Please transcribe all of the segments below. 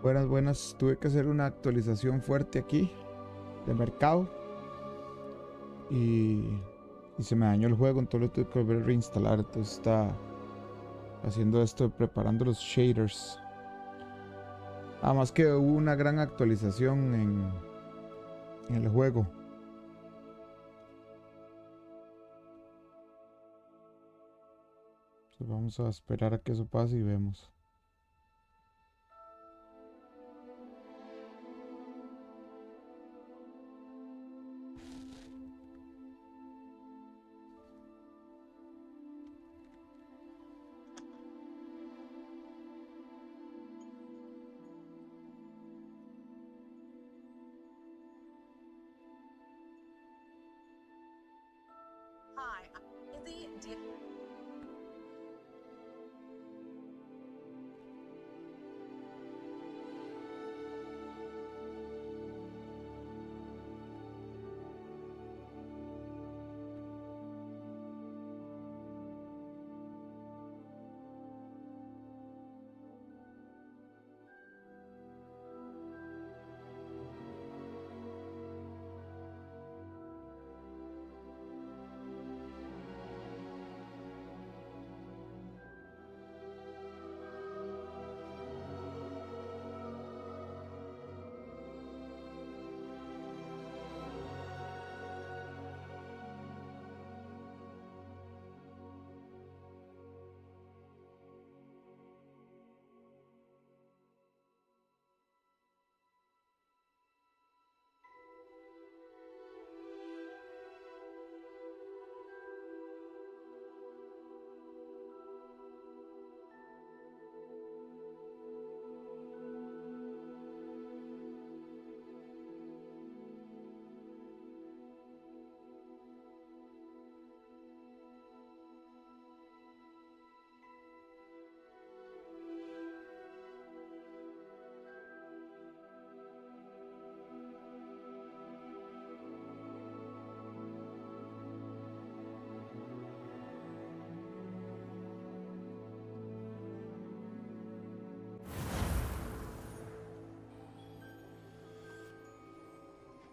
Buenas, buenas. Tuve que hacer una actualización fuerte aquí de mercado y se me dañó el juego, entonces lo tuve que volver a reinstalar. Entonces está haciendo esto, preparando los shaders. Además que hubo una gran actualización en el juego. Entonces vamos a esperar a que eso pase y vemos.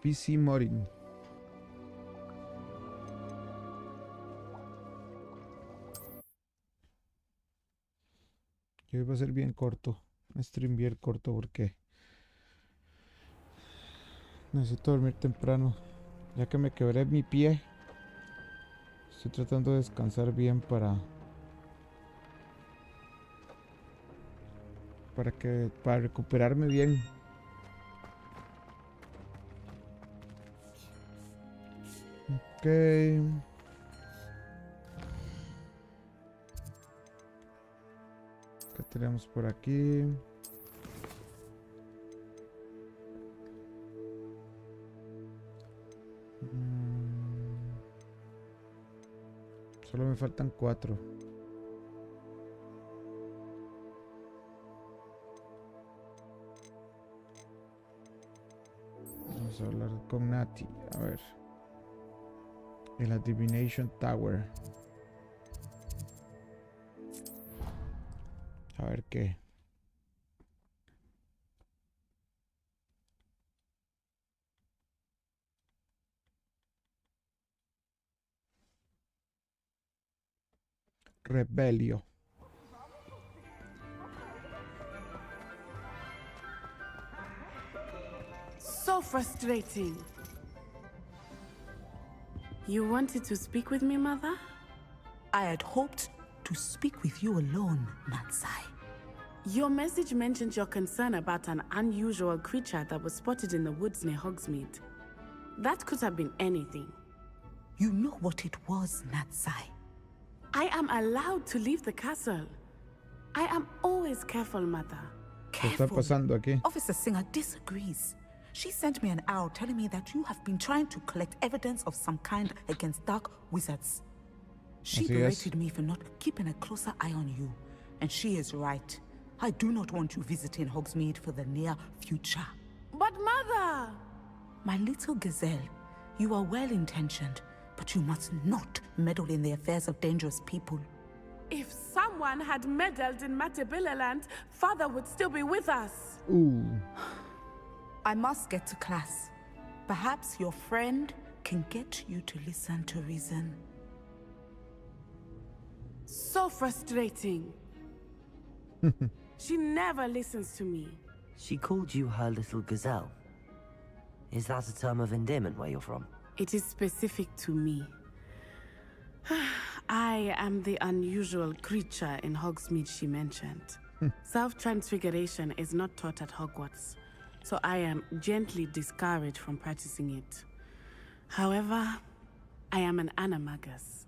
PC modding. Hoy va a ser bien corto, un stream bien corto porque necesito dormir temprano. Ya que me quebré mi pie, estoy tratando de descansar bien para recuperarme bien. Ok. ¿Qué tenemos por aquí? Solo me faltan 4. Vamos a hablar con Nati. A ver. El Adivination Tower. A ver qué. Rebelio. So frustrating. You wanted to speak with me, Mother? I had hoped to speak with you alone, Natsai. Your message mentioned your concern about an unusual creature that was spotted in the woods near Hogsmeade. That could have been anything. You know what it was, Natsai. I am allowed to leave the castle. I am always careful, Mother. ¿Qué está pasando aquí? Officer Singer disagrees. She sent me an owl telling me that you have been trying to collect evidence of some kind against dark wizards. She berated me for not keeping a closer eye on you. And she is right. I do not want you visiting Hogsmeade for the near future. But Mother! My little gazelle, you are well-intentioned, But you must not meddle in the affairs of dangerous people. If someone had meddled in Matabilaland, Father would still be with us. Ooh. I must get to class. Perhaps your friend can get you to listen to reason. So frustrating. She never listens to me. She called you her little gazelle. Is that a term of endearment where you're from? It is specific to me. I am the unusual creature in Hogsmeade she mentioned. Self-transfiguration is not taught at Hogwarts, so I am gently discouraged from practicing it. However, I am an animagus,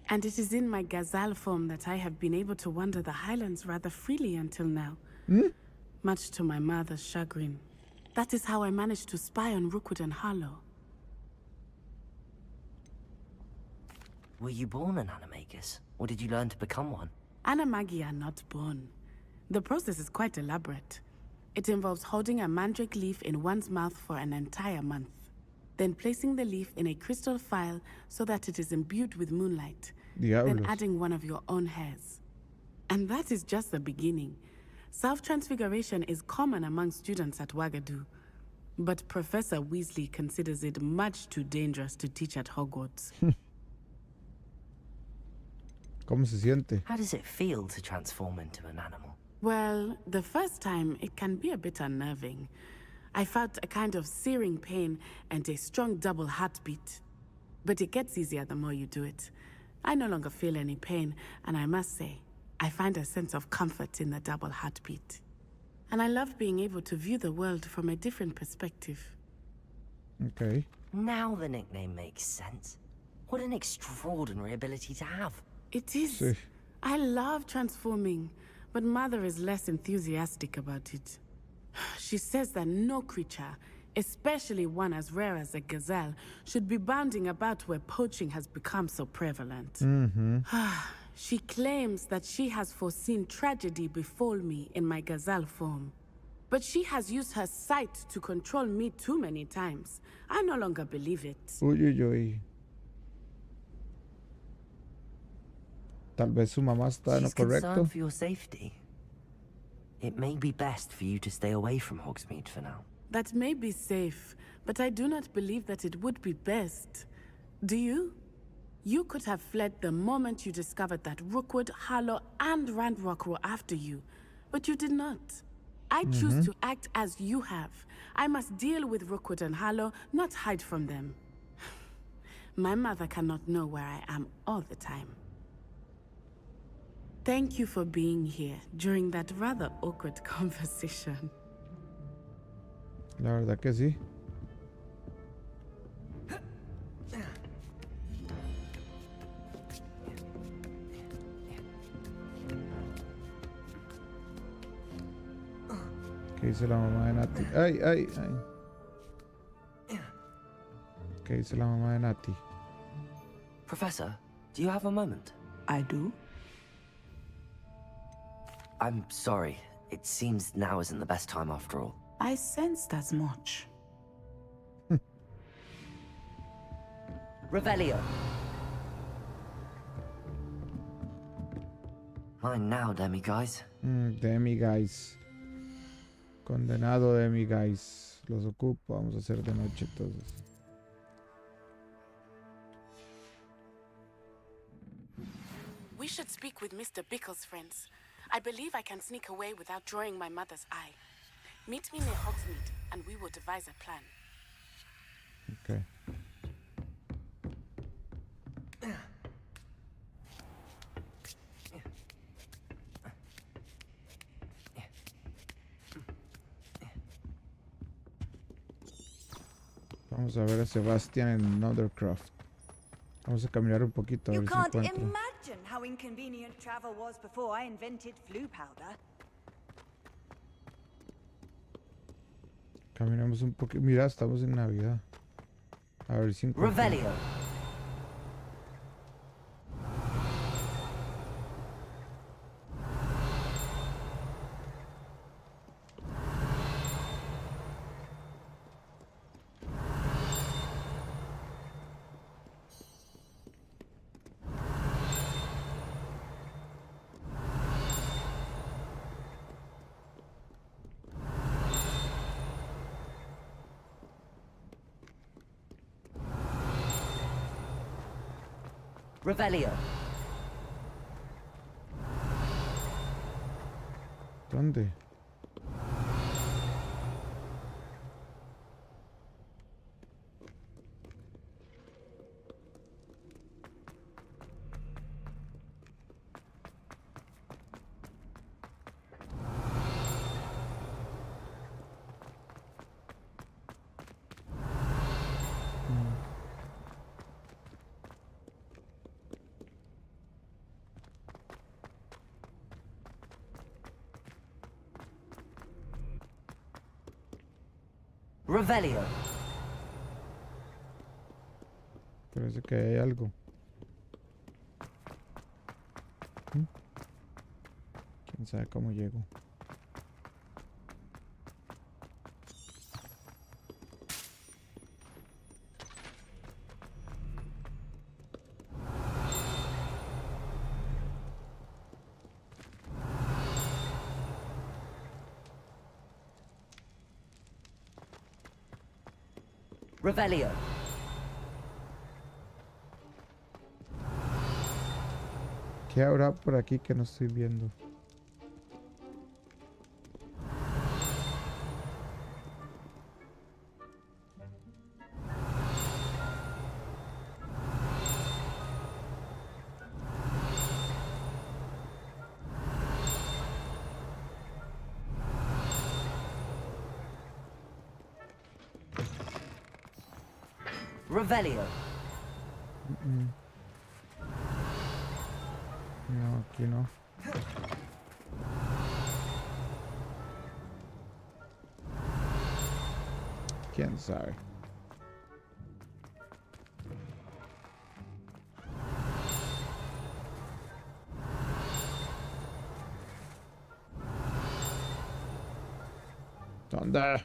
and it is in my gazelle form that I have been able to wander the Highlands rather freely until now, much to my mother's chagrin. That is how I managed to spy on Rookwood and Harlow. Were you born an animagus, or did you learn to become one? Animagi are not born. The process is quite elaborate. It involves holding a mandrake leaf in one's mouth for an entire month, then placing the leaf in a crystal phial so that it is imbued with moonlight, then adding one of your own hairs. And that is just the beginning. Self-transfiguration is common among students at Wagadu, but Professor Weasley considers it much too dangerous to teach at Hogwarts. ¿Cómo se siente? How does it feel to transform into an animal? Well, the first time, it can be a bit unnerving. I felt a kind of searing pain and a strong double heartbeat. But it gets easier the more you do it. I no longer feel any pain, and I must say, I find a sense of comfort in the double heartbeat. And I love being able to view the world from a different perspective. Okay. Now the nickname makes sense. What an extraordinary ability to have. It is. Sí. I love transforming, but Mother is less enthusiastic about it. She says that no creature, especially one as rare as a gazelle, should be bounding about where poaching has become so prevalent. She claims that she has foreseen tragedy befall me in my gazelle form. But she has used her sight to control me too many times. I no longer believe it. Uy, uy, uy. Tal vez su mamá está en lo She's correcto. concerned for your safety. It may be best for you to stay away from Hogsmeade for now. That may be safe, but I do not believe that it would be best. Do you? You could have fled the moment you discovered that Rookwood, Harlow, and Ranrock were after you, but you did not. I choose to act as you have. I must deal with Rookwood and Harlow, not hide from them. My mother cannot know where I am all the time. Thank you for being here during that rather awkward conversation. La verdad que sí. ¿Qué dice la mamá de Nati? ¡Ay, ay, ay! ¿Qué dice la mamá de Nati? Professor, do you have a moment? I do? I'm sorry. It seems now isn't the best time after all. I sensed as much. Revelio. Mine now, Demiguise. Demiguise. Condenado Demiguise. Los ocupo. Vamos a hacer de noche entonces. We should speak with Mr. Bickle's friends. I believe I can sneak away without drawing my mother's eye. Meet me near Hogsmeade, and we will devise a plan. Okay. Vamos a ver a Sebastian en Nothercroft. Vamos a caminar un poquito a You ver si can't encuentro. imagine how inconvenient travel was before I invented flu powder. Caminamos un poquito. Mira, estamos en Navidad. A ver si encuentro. Revelio. Revelio. ¿Dónde? Revelio. Parece que hay algo. ¿Quién sabe cómo llego? Revelio. ¿Qué habrá por aquí que no estoy viendo? Revelio. No, aquí no. ¿Quién sabe? ¿Dónde?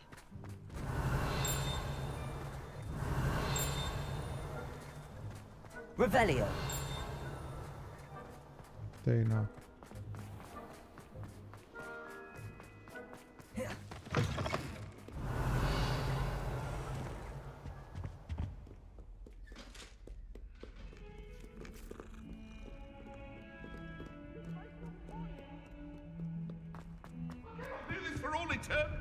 Revelio. Sí, no. Do this for all eternity.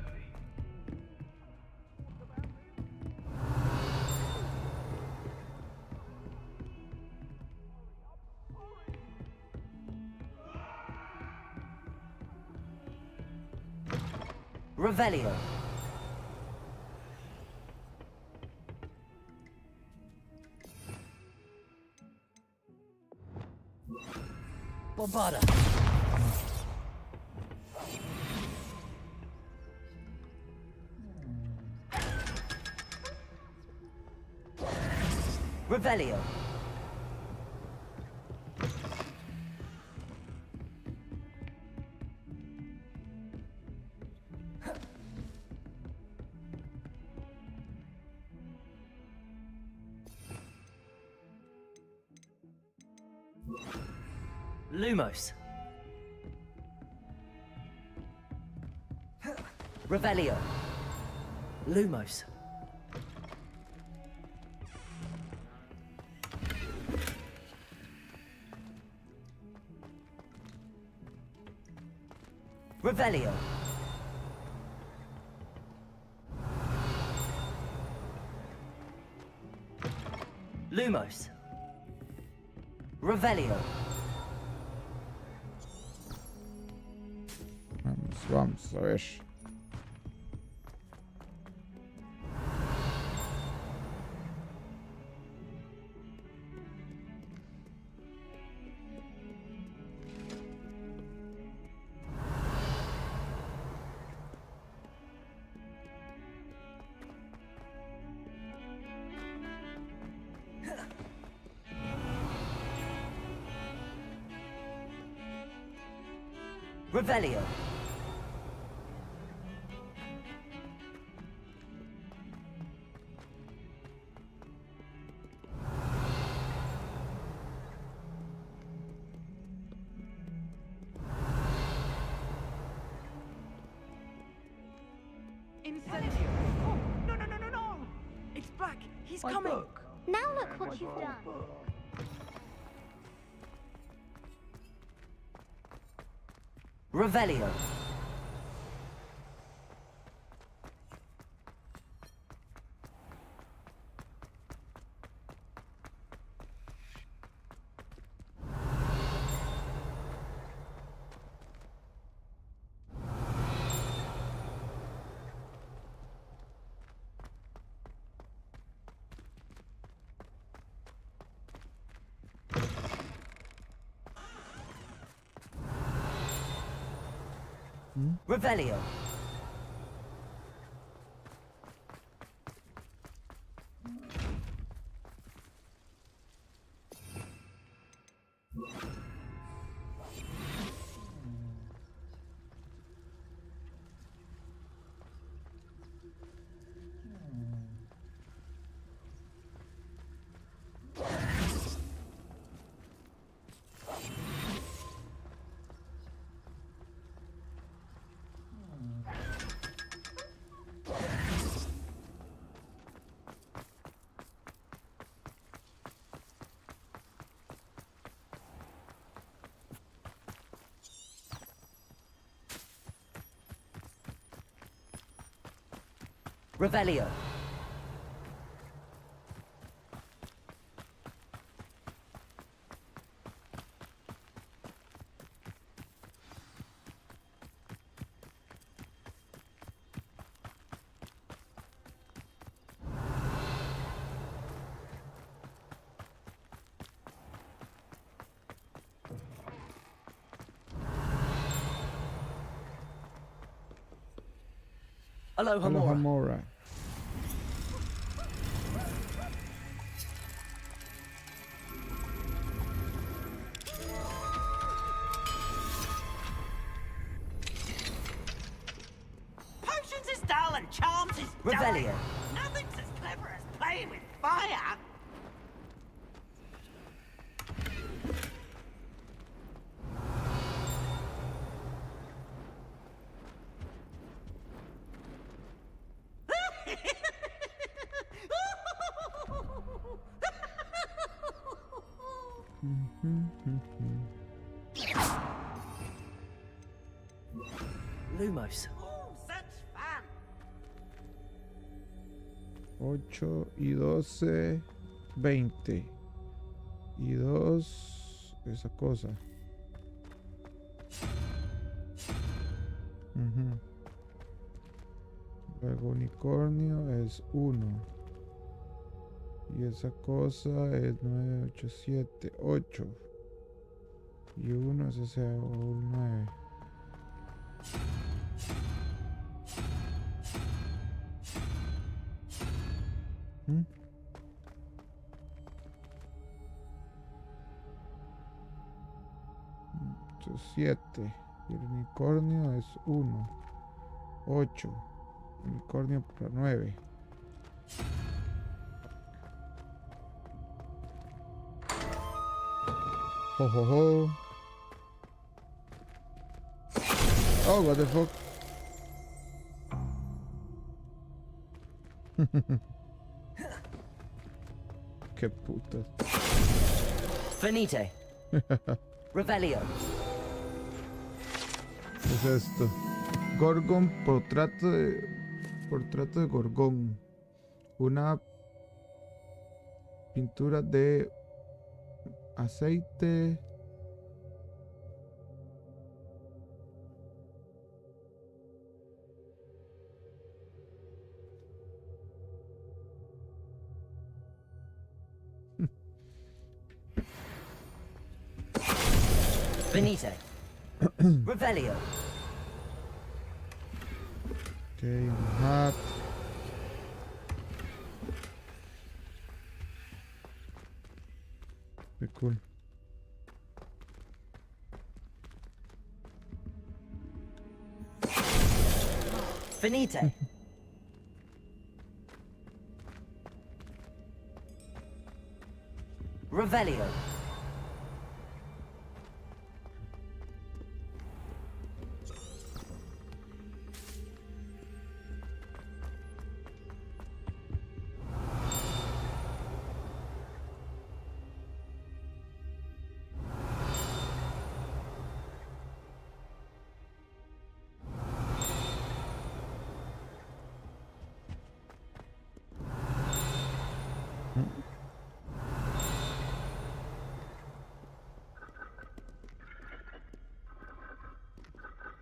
Revelio. Bombarda. Revelio. Lumos. Revelio. Lumos. Revelio. Lumos. Revelio. Vamos a ver. Revelio. Incendio! Oh, no, no, no, no, no! It's back! He's coming! Now look what you've done. Revelio. Revelio. Revelio. Aloha Aloha Mora. Mora. Potions is dull and charms is Revelio. dull. Nothing's as clever as playing with fire. Lumos. Oh, such fun. 8 y 12, 20. Y 2, esa cosa. Ujú. Luego unicornio es 1. Y esa cosa es 9, 8, 7, 8. Y 1 es ese 9. ¿Mm? 7. Y el unicornio es 1. 8. Unicornio para 9. Ho ho ho. Oh, what the fuck. Qué putas. Finite. Revelio. ¿Qué es esto? Gorgon, portrato de Gorgón. Una pintura de aceite. Finite. Revelio. Ok, un hat. Qué cool. Finite. Revelio.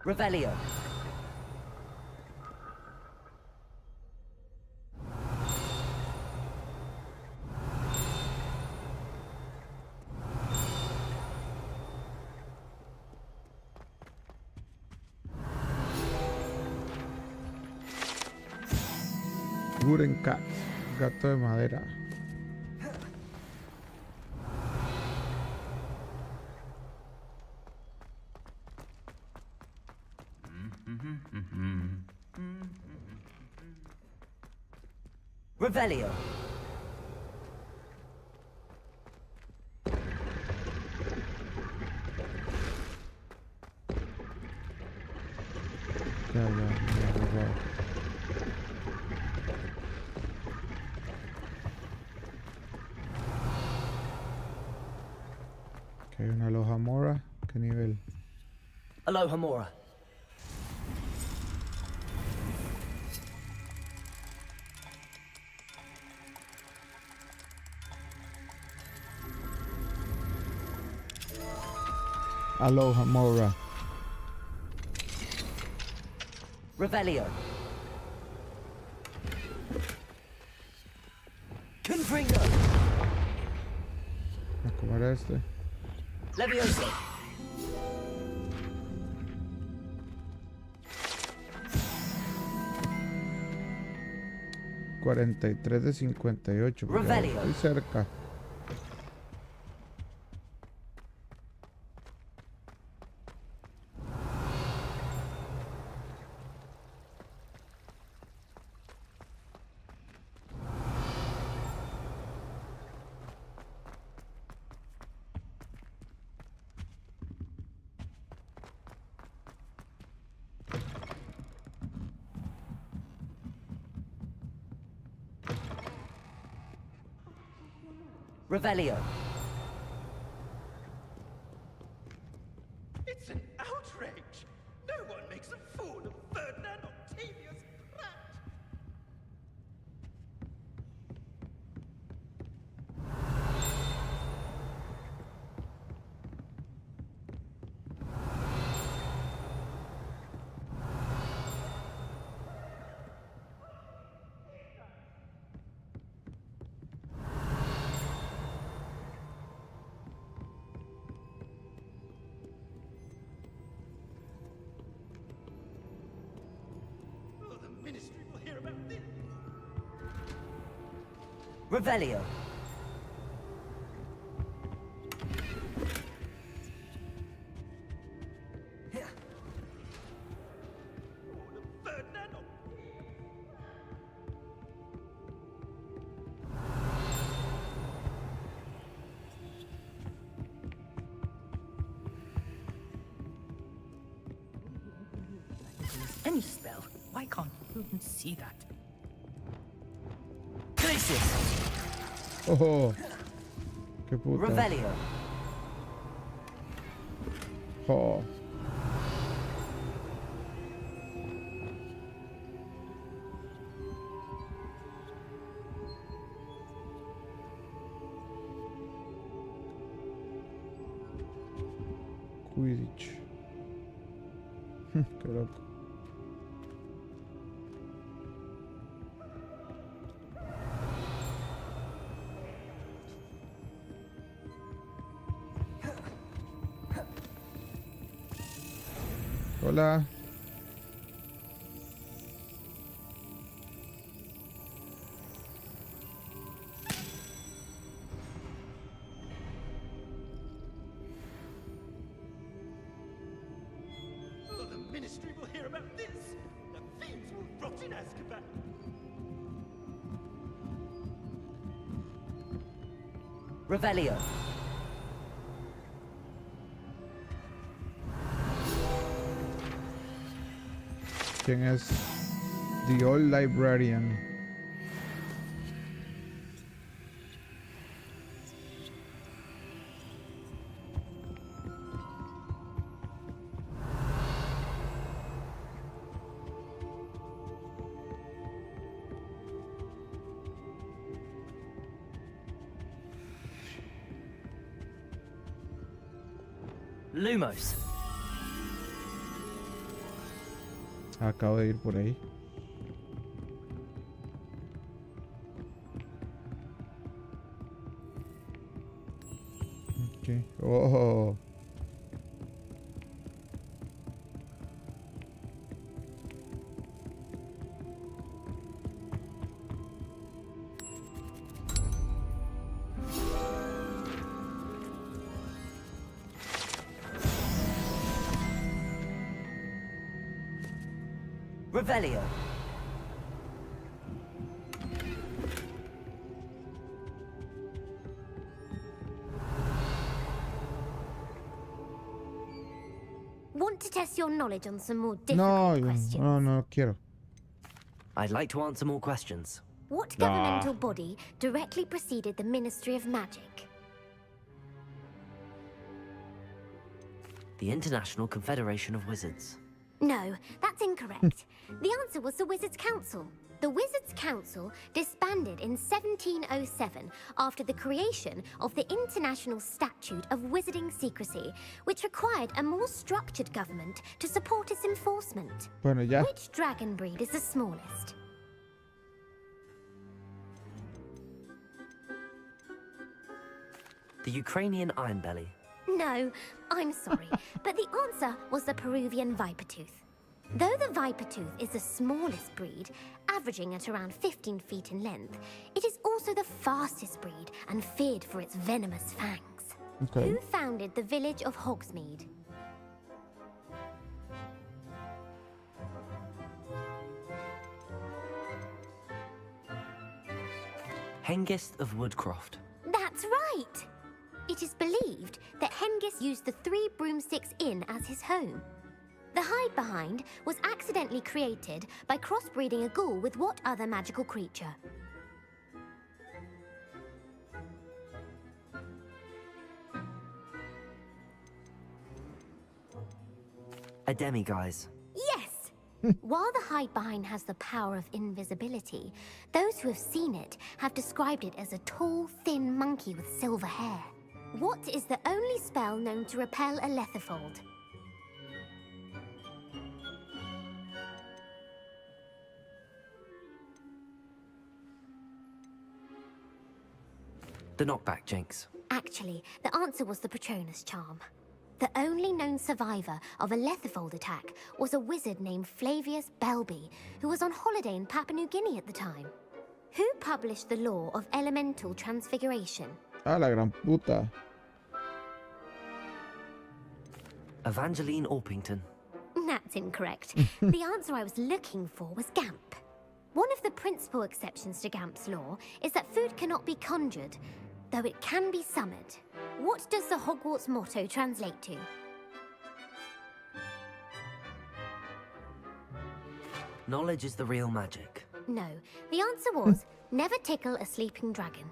Revelio. Wooden cat, gato de madera. Revelio. Ya. Ok, una aloha mora. ¿Qué nivel? Aloha Mora. Aloha mora. Revelio. Confringo. ¿Cómo era este? Levioso. $43 de 58. Pero Revelio. estoy cerca. Revelio. It's an outrage! No one makes a fool of Ferdinand Octavius Pratt! Oh, the Ministry will hear about this! Revelio. Ferdinand Any spell. Why can't you see that? Crisis. Oh, qué puta. Revelio. Oh. Quidditch. Qué loco. Hola. Oh, the Ministry will hear about this! The fiends will rot in Azkaban! Revelio. ¿Quién es? The Old Librarian. Lumos. Acabo de ir por ahí. Ok. Oh. Revelio. Want to test your knowledge on some more No, difficult questions? no quiero. I'd like to answer more questions. What governmental body directly preceded the Ministry of Magic? The International Confederation of Wizards. No, that's incorrect. The answer was the Wizards' Council. The Wizards' Council disbanded in 1707 after the creation of the International Statute of Wizarding Secrecy, which required a more structured government to support its enforcement. Bueno, ya. Which dragon breed is the smallest? The Ukrainian Ironbelly. No, I'm sorry, but the answer was the Peruvian Vipertooth. Though the Vipertooth is the smallest breed, averaging at around 15 feet in length, it is also the fastest breed and feared for its venomous fangs. Okay. Who founded the village of Hogsmeade? Hengist of Woodcroft. That's right! It is believed that Hengist used the Three Broomsticks Inn as his home. The hide-behind was accidentally created by crossbreeding a ghoul with what other magical creature? A demiguise. Yes! While the hide-behind has the power of invisibility, those who have seen it have described it as a tall, thin monkey with silver hair. What is the only spell known to repel a lethifold? The knockback jinx. Actually, the answer was the Patronus charm. The only known survivor of a lethifold attack was a wizard named Flavius Belby, who was on holiday in Papua New Guinea at the time. Who published the law of elemental transfiguration? Ah, la gran puta. Evangeline Orpington. That's incorrect. The answer I was looking for was Gamp. One of the principal exceptions to Gamp's law is that food cannot be conjured, though it can be summoned. What does the Hogwarts motto translate to? Knowledge is the real magic. No, the answer was never tickle a sleeping dragon.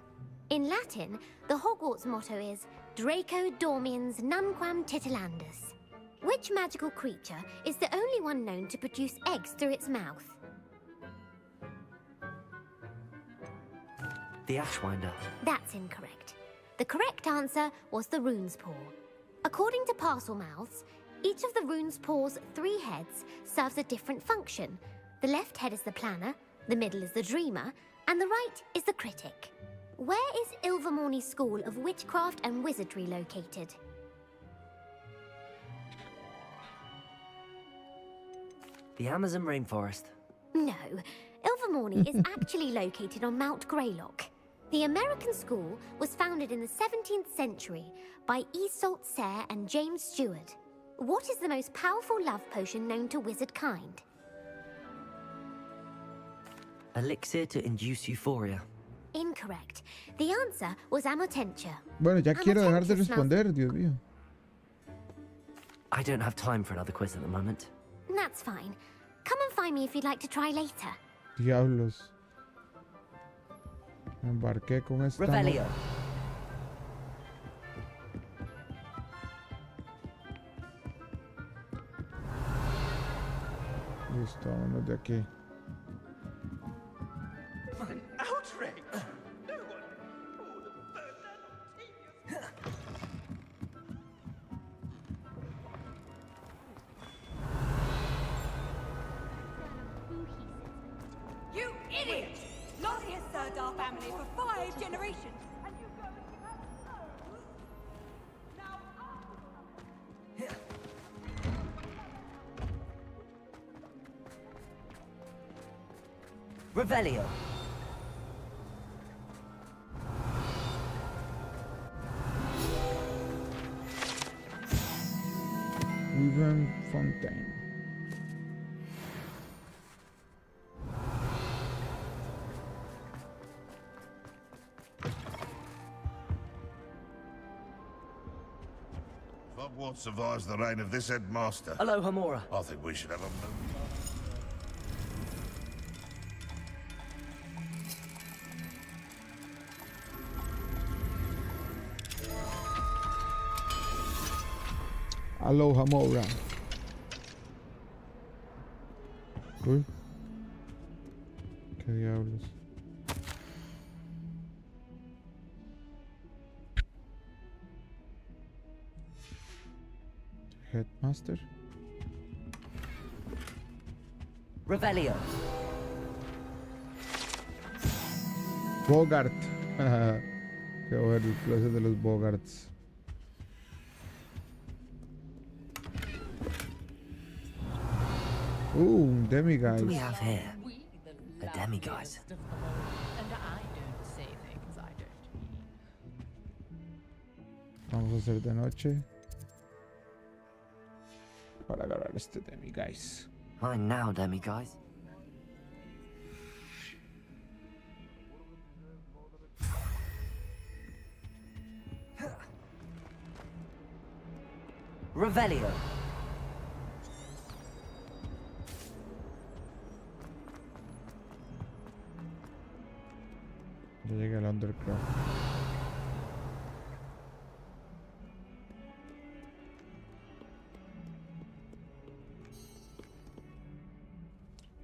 In Latin, the Hogwarts motto is Draco dormiens nunquam titilandus. Which magical creature is the only one known to produce eggs through its mouth? The Ashwinder. That's incorrect. The correct answer was the rune's paw. According to Parselmouths, each of the rune's paw's 3 heads serves a different function. The left head is the planner, the middle is the dreamer, and the right is the critic. Where is Ilvermorny School of Witchcraft and Wizardry located? The Amazon rainforest. No, Ilvermorny is actually located on Mount Greylock. The American school was founded in the 17th century by Iseult Sayre and James Stewart. What is the most powerful love potion known to wizard kind? Elixir to induce euphoria. Incorrect. The answer was Amotentia. Bueno, ya quiero dejar de Amotentia smells- responder, Dios mío. I don't have time for another quiz at the moment. That's fine. Come and find me if you'd like to try later. Diablos. Me embarqué con esta. Revelio. Listo, vámonos de aquí. An outrage! No one would have Ferdinand Octavius. idiot! Lottie has served our family for 5 generations, and you go looking at now Revelio. Riven Fontaine. Hogwarts survives the reign of this headmaster. Aloha Mora. I think we should have a... Aloha Mora. Uy. ¿Qué diablos? Headmaster. Revelio. Bogart. Qué bueno el clase de los Bogarts. Demiguise. What do we have here? A demiguise. And I don't say things I don't mean. Vamos a hacer de noche para agarrar este demiguise. Mine now, demiguise. Revelio. Ya llega el Undercroft.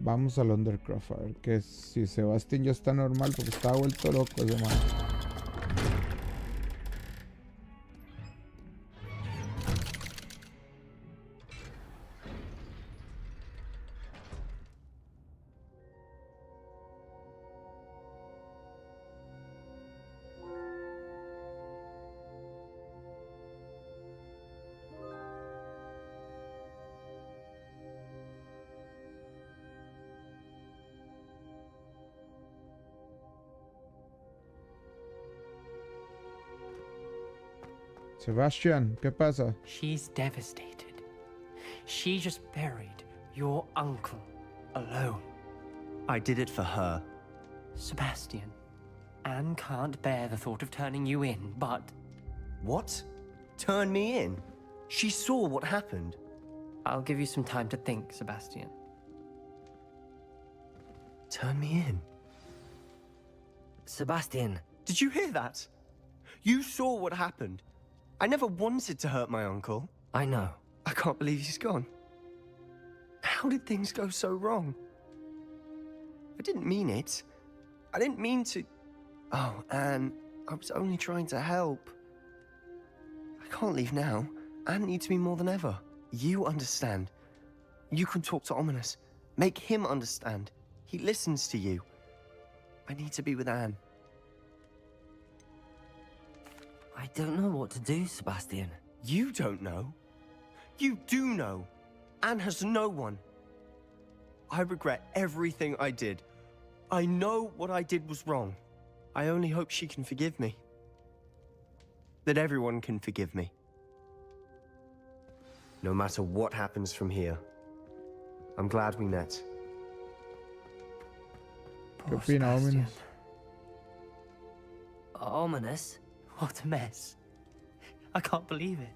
Vamos al Undercroft a ver que si Sebastián ya está normal porque estaba vuelto loco ese man. Sebastian, ¿qué pasa? She's devastated. She just buried your uncle alone. I did it for her. Sebastian, Anne can't bear the thought of turning you in, but... What? Turn me in? She saw what happened. I'll give you some time to think, Sebastian. Turn me in? Sebastian. Did you hear that? You saw what happened. I never wanted to hurt my uncle. I know. I can't believe he's gone. How did things go so wrong? I didn't mean it. I didn't mean to... Oh, Anne, I was only trying to help. I can't leave now. Anne needs me more than ever. You understand. You can talk to Ominous. Make him understand. He listens to you. I need to be with Anne. I don't know what to do, Sebastian. You don't know. You do know. Anne has no one. I regret everything I did. I know what I did was wrong. I only hope she can forgive me. That everyone can forgive me. No matter what happens from here. I'm glad we met. ¿Qué opina, Ominous? Ominous? What a mess. I can't believe it.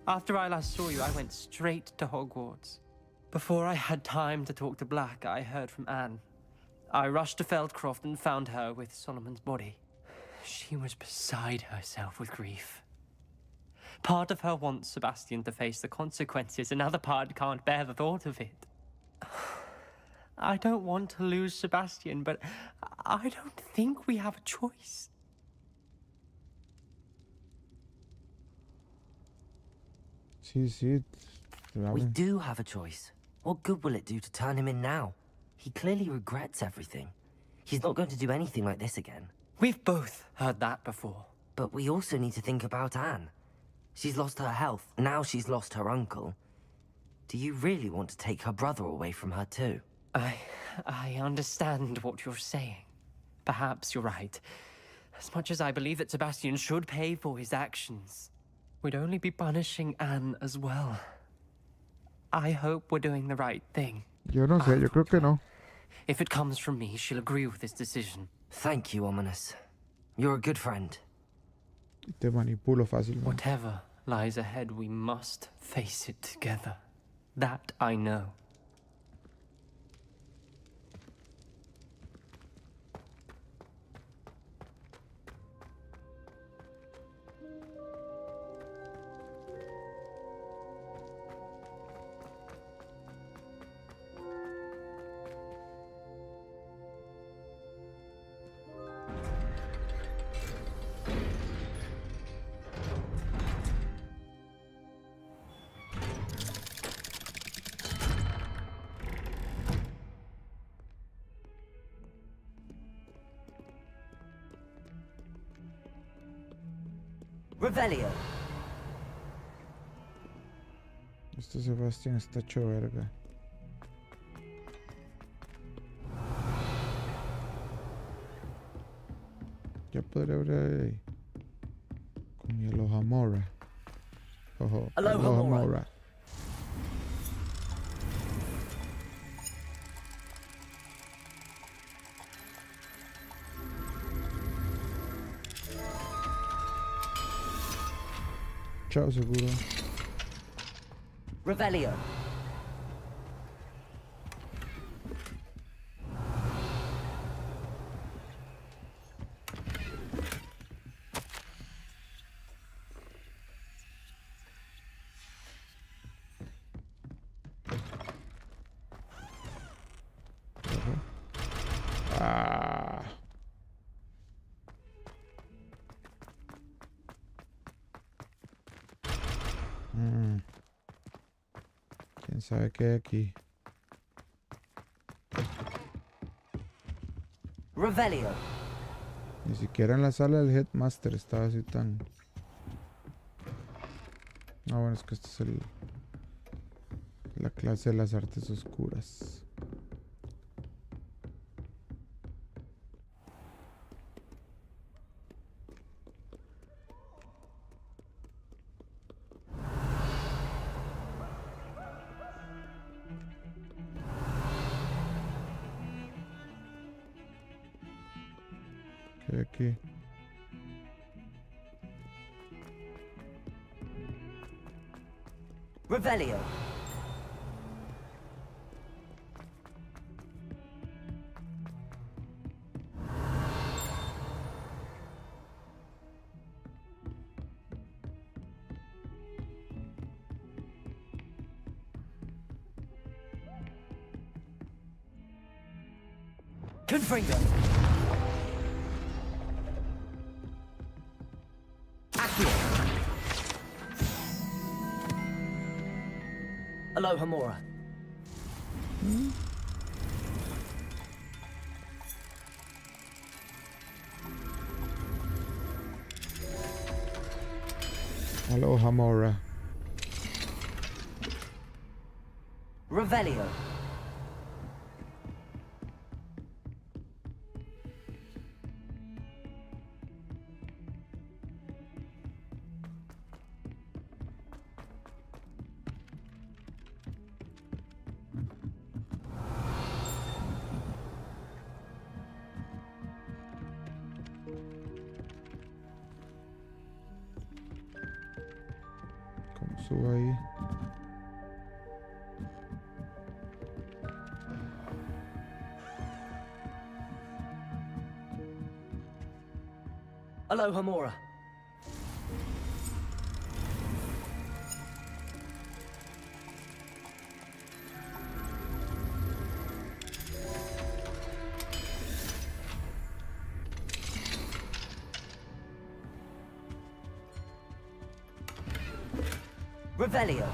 After I last saw you, I went straight to Hogwarts. Before I had time to talk to Black, I heard from Anne. I rushed to Feldcroft and found her with Solomon's body. She was beside herself with grief. Part of her wants Sebastian to face the consequences, another part can't bear the thought of it. I don't want to lose Sebastian, but I don't think we have a choice. Sí. We do have a choice. What good will it do to turn him in now? He clearly regrets everything. He's not going to do anything like this again. We've both heard that before. But we also need to think about Anne. She's lost her health, now she's lost her uncle. Do you really want to take her brother away from her too? I understand what you're saying. Perhaps you're right. As much as I believe that Sebastian should pay for his actions, we'd only be punishing Anne as well. I hope we're doing the right thing. Yo no sé, yo creo que no. If it comes from me, she'll agree with this decision. Thank you, Ominous. You're a good friend. Te manipulo fácilmente. Whatever lies ahead, we must face it together. That I know. Revelio. Este Sebastián está hecho verga. Ya podré abrir ahí. Con el Ojamora. Ojo. Ojamora. Chao, seguro. Revelio. Ah. ¿Quién sabe qué hay aquí? Revelio. Ni siquiera en la sala del Headmaster estaba así tan... Ah, bueno, es que este es la clase de las artes oscuras. ¿Qué hay aquí? Revelio. Confringo. Aloha Mora. Aloha Mora. Revelio. ¿Cómo subo ahí? Aloha Mora. Revelio.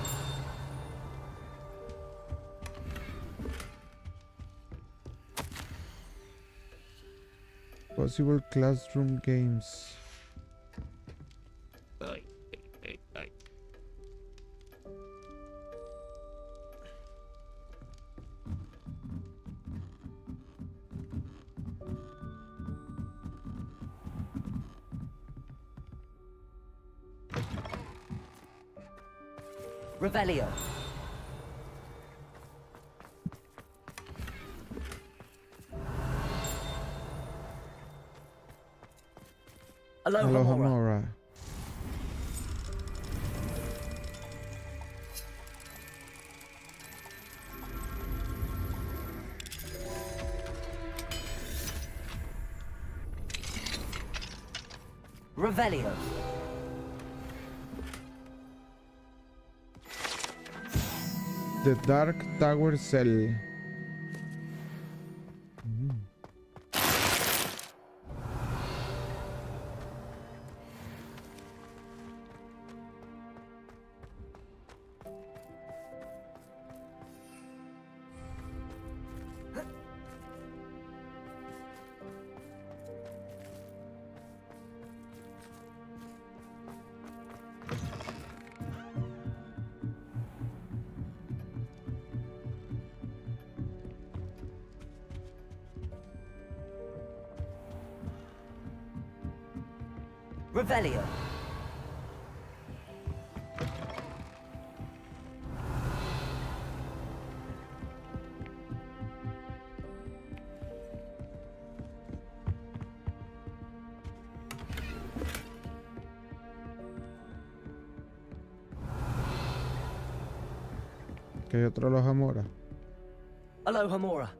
Possible classroom games. Ay, ay, ay. Revelio. Alohomora. Revelio. The Dark Tower Cell. Revelio. Que hay otro Alohomora. Alohomora.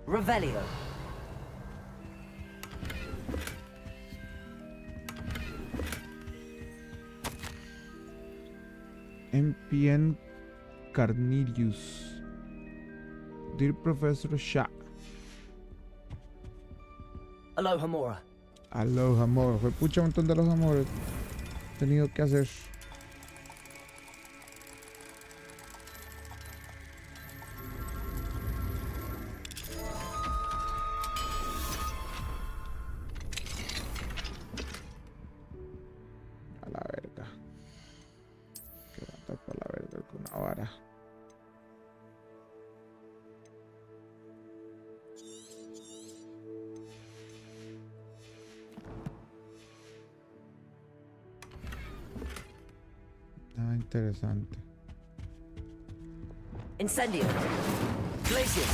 Revelio. MPN Carnelius. Dear Professor Shah. Alohomora. Alohomora. Fue pucha un montón de Alohomoras. He tenido que hacer. A la verga. Que va a tapar la verga con una vara. Nada interesante. Incendio. Glacius.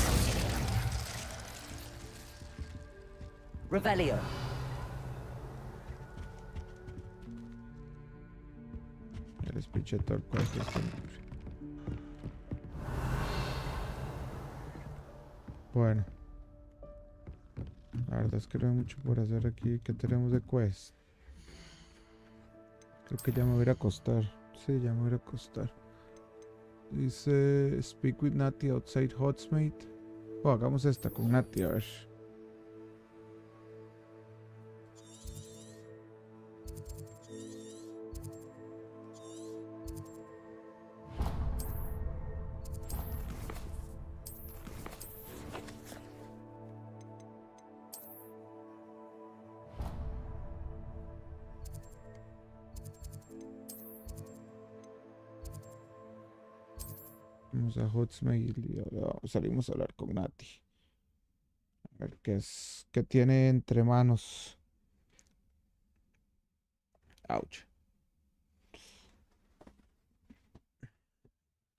Revelio. El speech de Torquato está libre. Bueno. La verdad es que no hay mucho por hacer aquí. ¿Qué tenemos de quest? Creo que ya me voy a ir a acostar. Sí, ya me voy a ir a acostar. Dice Speak with Natty outside Hotsmate. Oh, hagamos esta con Natty, a ver. Vamos a Hotsmail y salimos a hablar con Natty. A ver qué tiene entre manos. Ouch.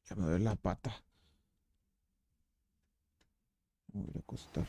Ya me duele la pata. Me voy a acostar.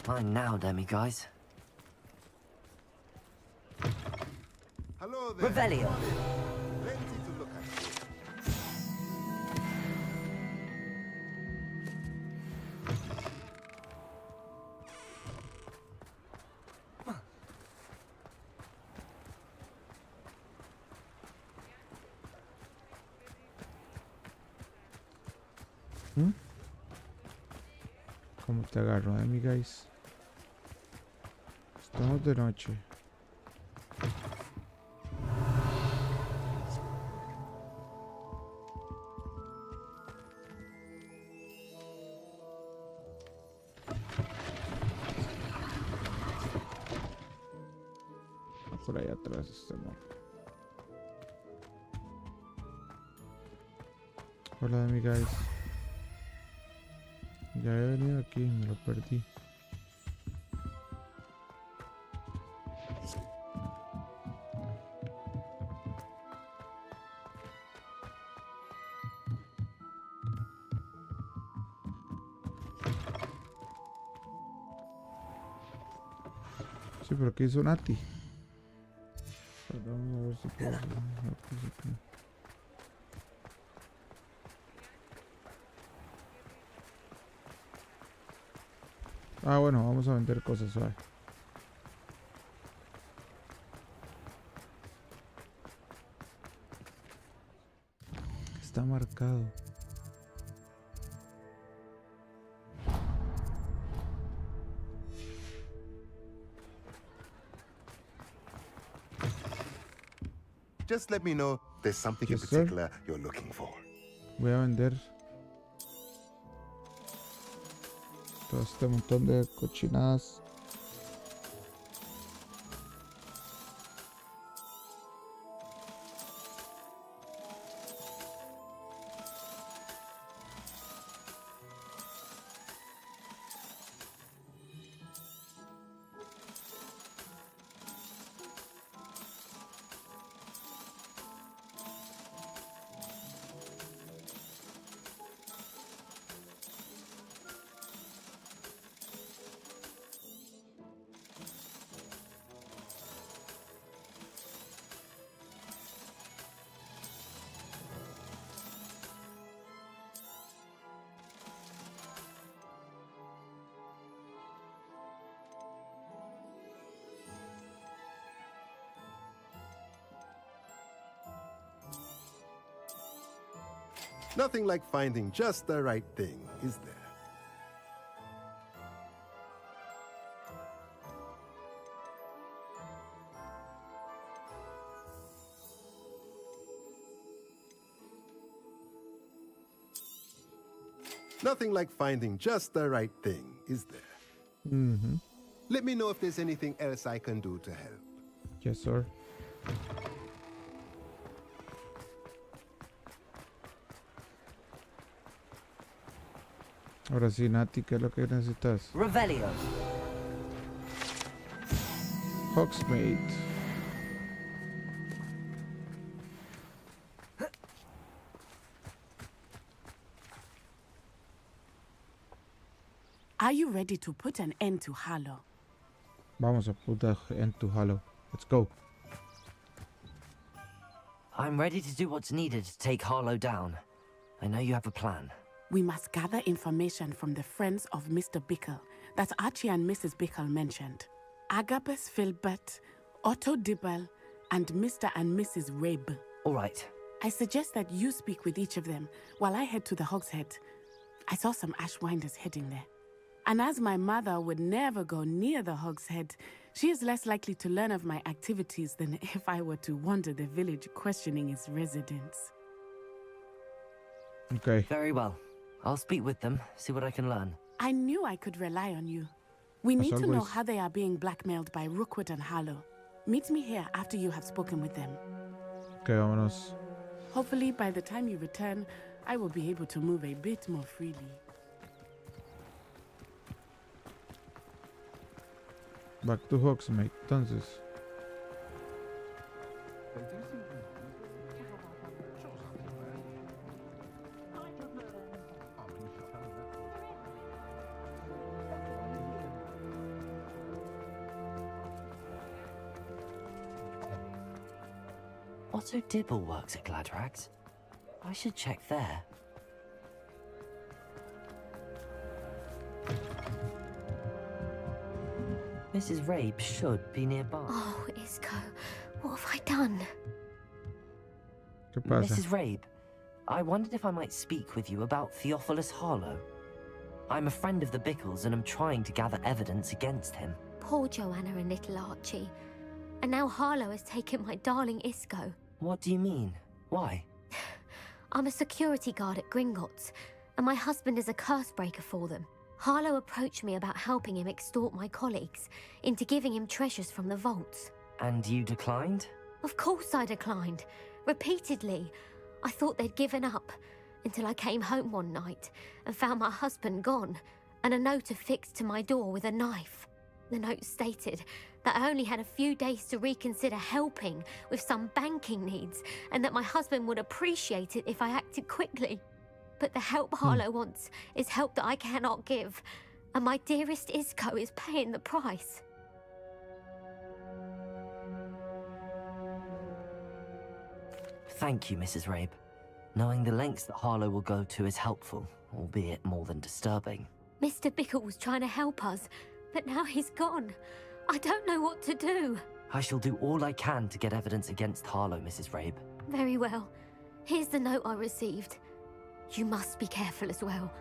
Fine now, demi-guys. Hello there. Revelio. Plenty to look at. ¿Cómo te agarro, guys? Estamos de noche. Por ahí atrás estamos. Hola, guys. Ya he venido aquí, me lo perdí. Sí, pero ¿qué hizo Nati? Perdón, a ver si puedo. Ah, bueno, vamos a vender cosas, suave. Está marcado. Just let me know there's something in Yes, sir. particular you're looking for. Voy a vender todo este montón de cochinadas. Nothing like finding just the right thing, is there? Nothing like finding just the right thing, is there? Mm-hmm. Let me know if there's anything else I can do to help. Yes, sir. Ahora sí, Nati, ¿qué es lo que necesitas? Revelio. Hogsmeade. Are you ready to put an end to Harlow? Vamos a put an end to Harlow. Let's go. I'm ready to do what's needed to take Harlow down. I know you have a plan. We must gather information from the friends of Mr. Bickle that Archie and Mrs. Bickle mentioned. Agabus Filbert, Otto Dibble, and Mr. and Mrs. Rabe. All right. I suggest that you speak with each of them while I head to the Hogshead. I saw some Ashwinders heading there. And as my mother would never go near the Hogshead, she is less likely to learn of my activities than if I were to wander the village questioning its residents. Okay. Very well. I'll speak with them, see what I can learn. I knew I could rely on you. We need to know always. how they are being blackmailed by Rookwood and Harlow. Meet me here after you have spoken with them. Okay, vámonos. Hopefully, by the time you return, I will be able to move a bit more freely. Back to Hogsmeade, entonces. Otto Dibble works at Gladrags. I should check there. Mrs. Rabe should be nearby. Oh, Isco, what have I done? ¿Qué pasa? Mrs. Rabe, I wondered if I might speak with you about Theophilus Harlow. I'm a friend of the Bickles and I'm trying to gather evidence against him. Poor Joanna and little Archie. And now Harlow has taken my darling Isco. What do you mean? Why? I'm a security guard at Gringotts, and my husband is a curse breaker for them. Harlow approached me about helping him extort my colleagues into giving him treasures from the vaults. And you declined? Of course I declined. Repeatedly. I thought they'd given up, until I came home one night and found my husband gone, and a note affixed to my door with a knife. The note stated that I only had a few days to reconsider helping with some banking needs, and that my husband would appreciate it if I acted quickly. But the help Harlow wants is help that I cannot give, and my dearest Isco is paying the price. Thank you, Mrs. Rabe. Knowing the lengths that Harlow will go to is helpful, albeit more than disturbing. Mr. Bickle was trying to help us, but now he's gone. I don't know what to do. I shall do all I can to get evidence against Harlow, Mrs. Rabe. Very well. Here's the note I received. You must be careful as well.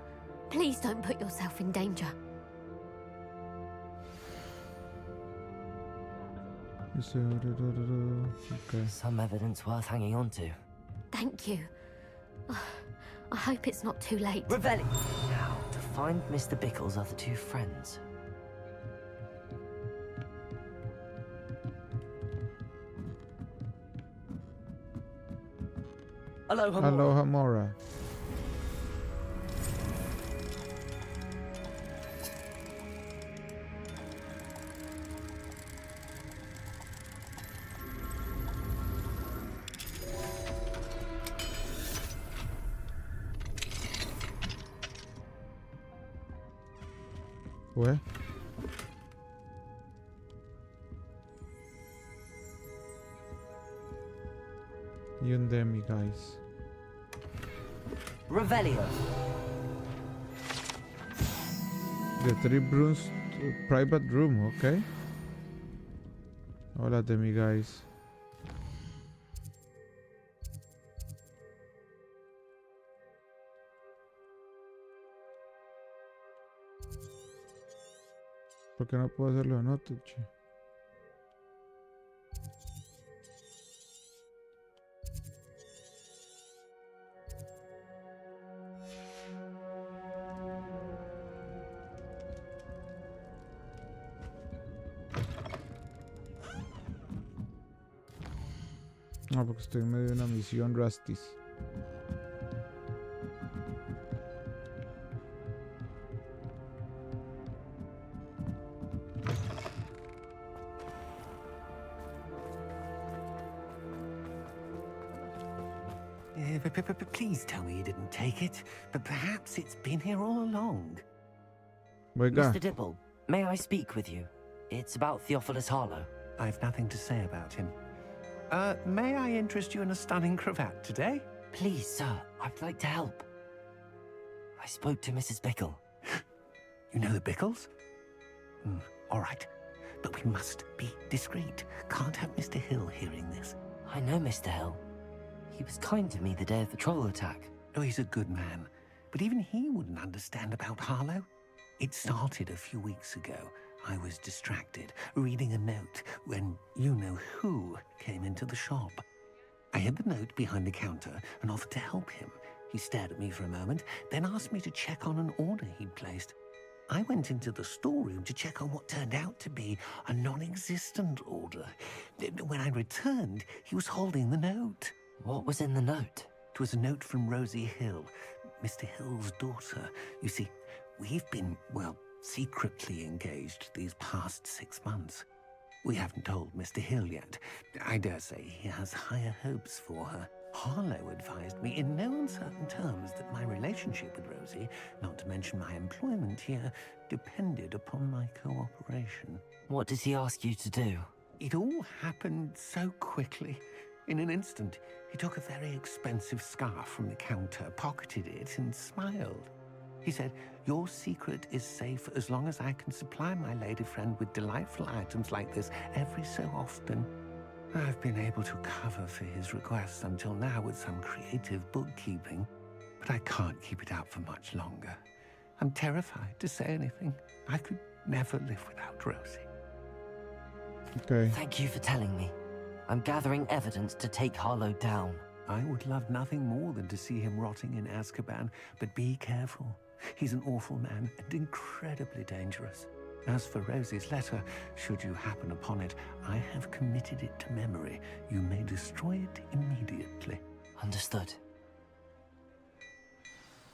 Please don't put yourself in danger. Okay. Some evidence worth hanging on to. Thank you. I hope it's not too late. Revelli! Now, to find Mr. Bickle's other two friends. Aloha Mora. Aloha Mora. Where? Yundemi, guys. Revelio. The Three Bruins private room, okay. Hola, Demi, guys. ¿Por qué no puedo hacerlo en otro, che? No, porque estoy en medio de una misión Rustis. Please tell me you didn't take it, but perhaps it's been here all along. Mr. Dibble, may I speak with you? It's about Theophilus Harlow. I've nothing to say about him. May I interest you in a stunning cravat today? Please, sir, I'd like to help. I spoke to Mrs. Bickle. You know the Bickles? All right, but we must be discreet. Can't have Mr. Hill hearing this. I know Mr. Hill. He was kind to me the day of the troll attack. Oh, he's a good man. But even he wouldn't understand about Harlow. It started a few weeks ago. I was distracted, reading a note, when you-know-who came into the shop. I hid the note behind the counter and offered to help him. He stared at me for a moment, then asked me to check on an order he'd placed. I went into the storeroom to check on what turned out to be a non-existent order. When I returned, he was holding the note. What was in the note? It was a note from Rosie Hill, Mr. Hill's daughter. You see, we've been, well, secretly engaged these past 6 months. We haven't told Mr. Hill yet. I dare say he has higher hopes for her. Harlow advised me in no uncertain terms that my relationship with Rosie, not to mention my employment here, depended upon my cooperation. What does he ask you to do? It all happened so quickly. In an instant, he took a very expensive scarf from the counter, pocketed it, and smiled. He said, "Your secret is safe as long as I can supply my lady friend with delightful items like this every so often." I've been able to cover for his requests until now with some creative bookkeeping, but I can't keep it up for much longer. I'm terrified to say anything. I could never live without Rosie. Okay. Thank you for telling me. I'm gathering evidence to take Harlow down. I would love nothing more than to see him rotting in Azkaban, but be careful. He's an awful man and incredibly dangerous. As for Rosie's letter, should you happen upon it, I have committed it to memory. You may destroy it immediately. Understood.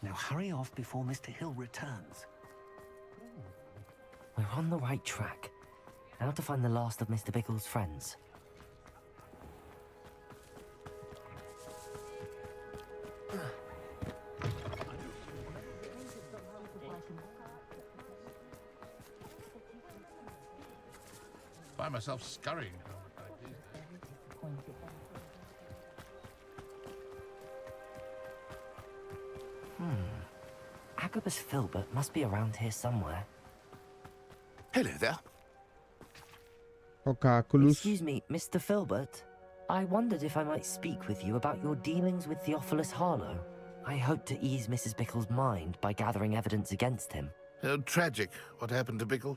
Now hurry off before Mr. Hill returns. We're on the right track. Now to find the last of Mr. Bickle's friends. Find myself scurrying. Agabus Filbert must be around here somewhere. Hello there. Ocaculus. Excuse me, Mr. Filbert. I wondered if I might speak with you about your dealings with Theophilus Harlow. I hope to ease Mrs. Bickle's mind by gathering evidence against him. Tragic, what happened to Bickle.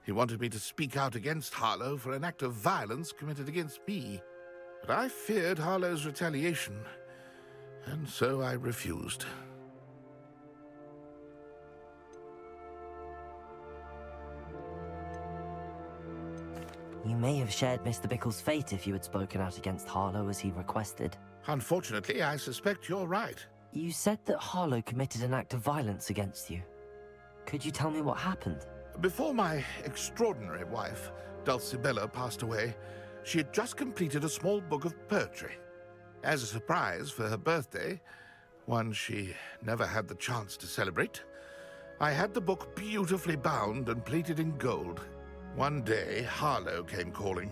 He wanted me to speak out against Harlow for an act of violence committed against me. But I feared Harlow's retaliation, and so I refused. You may have shared Mr. Bickle's fate if you had spoken out against Harlow as he requested. Unfortunately, I suspect you're right. You said that Harlow committed an act of violence against you. Could you tell me what happened? Before my extraordinary wife, Dulcibella, passed away, she had just completed a small book of poetry. As a surprise for her birthday, one she never had the chance to celebrate, I had the book beautifully bound and plated in gold. One day, Harlow came calling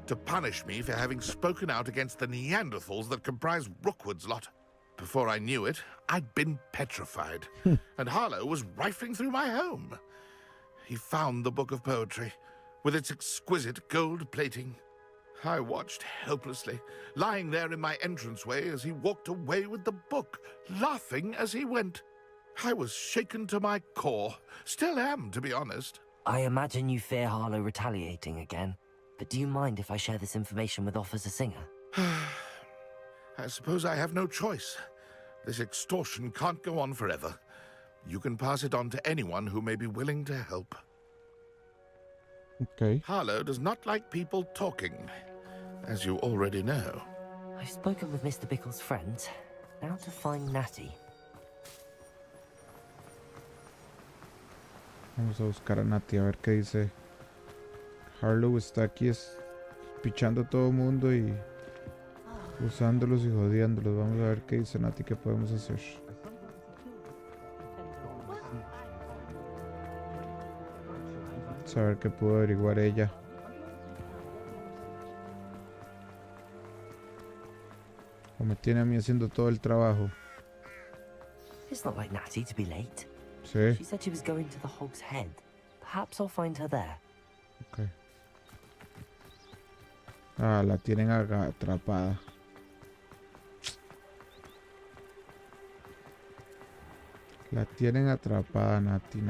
to punish me for having spoken out against the Neanderthals that comprise Rookwood's lot. Before I knew it, I'd been petrified, and Harlow was rifling through my home. He found the book of poetry, with its exquisite gold plating. I watched helplessly, lying there in my entranceway as he walked away with the book, laughing as he went. I was shaken to my core. Still am, to be honest. I imagine you fear Harlow retaliating again, but do you mind if I share this information with Officer Singer? I suppose I have no choice. This extortion can't go on forever. You can pass it on to anyone who may be willing to help. Okay. Harlow does not like people talking, as you already know. I've spoken with Mr. Bickle's friends. Now to find Natty. Vamos a buscar a Natty a ver qué dice. Harlow está aquí pichando a todo el mundo y usándolos y jodiéndolos. Vamos a ver qué dice Natty, qué podemos hacer. Saber qué pudo averiguar ella. O me tiene a mí haciendo todo el trabajo. It's not like Natty to be late. Sí. She said she was going to the Hog's Head. Perhaps I'll find her there. Okay. Ah, la tienen atrapada. La tienen atrapada, Natty.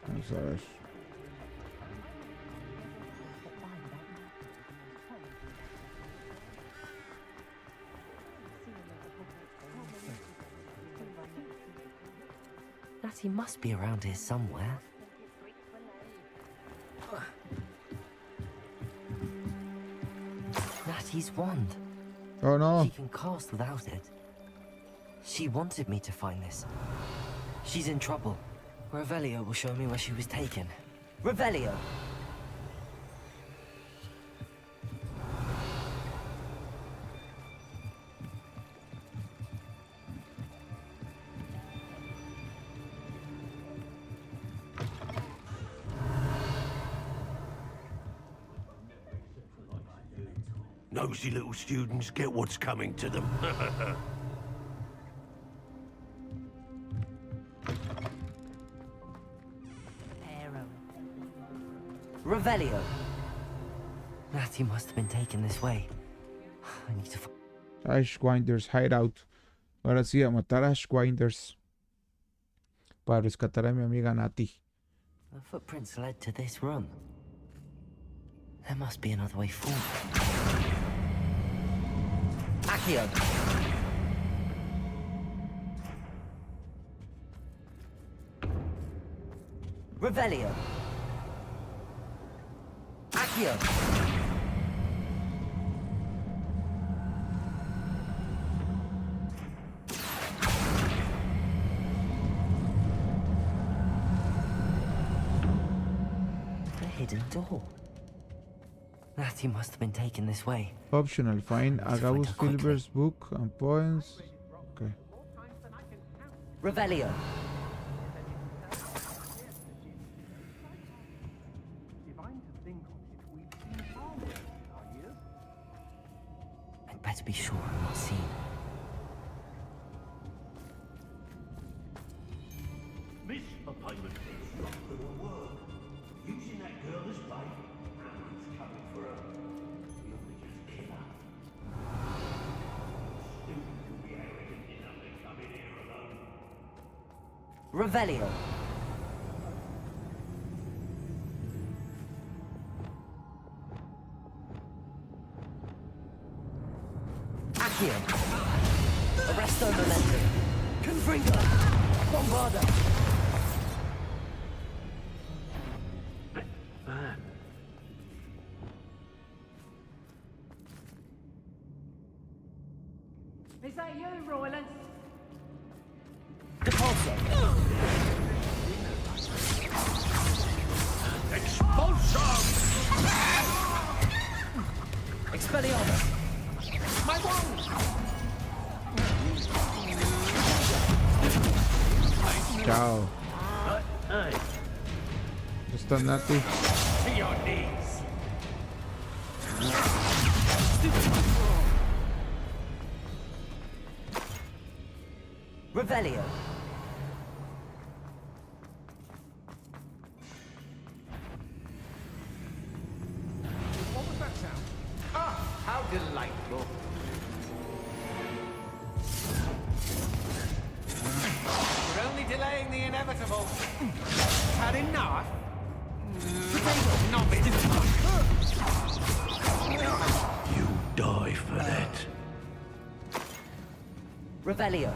Vamos a ver. Natty must be around here somewhere. Natty's wand. Oh no. She can cast without it. She wanted me to find this. She's in trouble. Revelio will show me where she was taken. Revelio! Nosy little students get what's coming to them. Revelio. Natty must have been taken this way. I need to Ashwinders hideout. Ahora sí, a matar a Ashwinders para rescatar a mi amiga Natty. The footprints led to this room. There must be another way forward. Accio. Revelio. Accio. The hidden door. Natty must have been taken this way. Optional. Find Agabus Filbert's book and poems. Okay. Revelio. I'd better be sure I'm not seen. Miss a payment is not gonna work. Using that girl as bait, Hammond's coming for her. We ought to just kill her. Stupid to be arrogant enough to come in here alone. Revelio. Accio. Arresto Momentum. Confringo. Bombarda. Is that you, Roylance? Depulso. Expulsion! Expelliarmus. My wand! Ciao. Está Natty. To your knees! Revelio. What was that sound? Ah, how delightful! We're only delaying the inevitable. Had enough? Not it. You die for that. Revelio.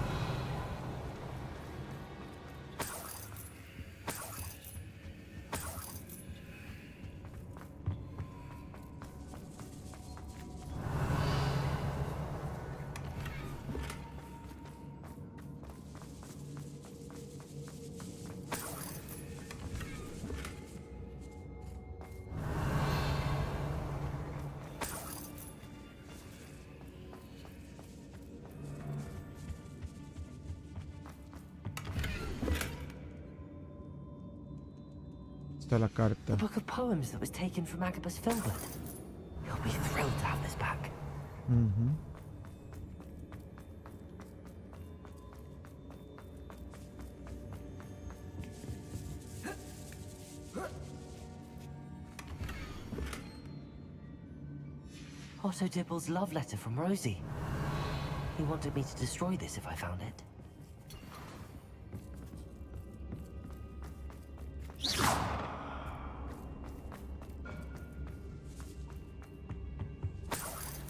Está la carta. The book of poems that was taken from Agabus Filbert. He'll be thrilled to have this back. Mm-hmm. Otto Dibble's love letter from Rosie. He wanted me to destroy this if I found it.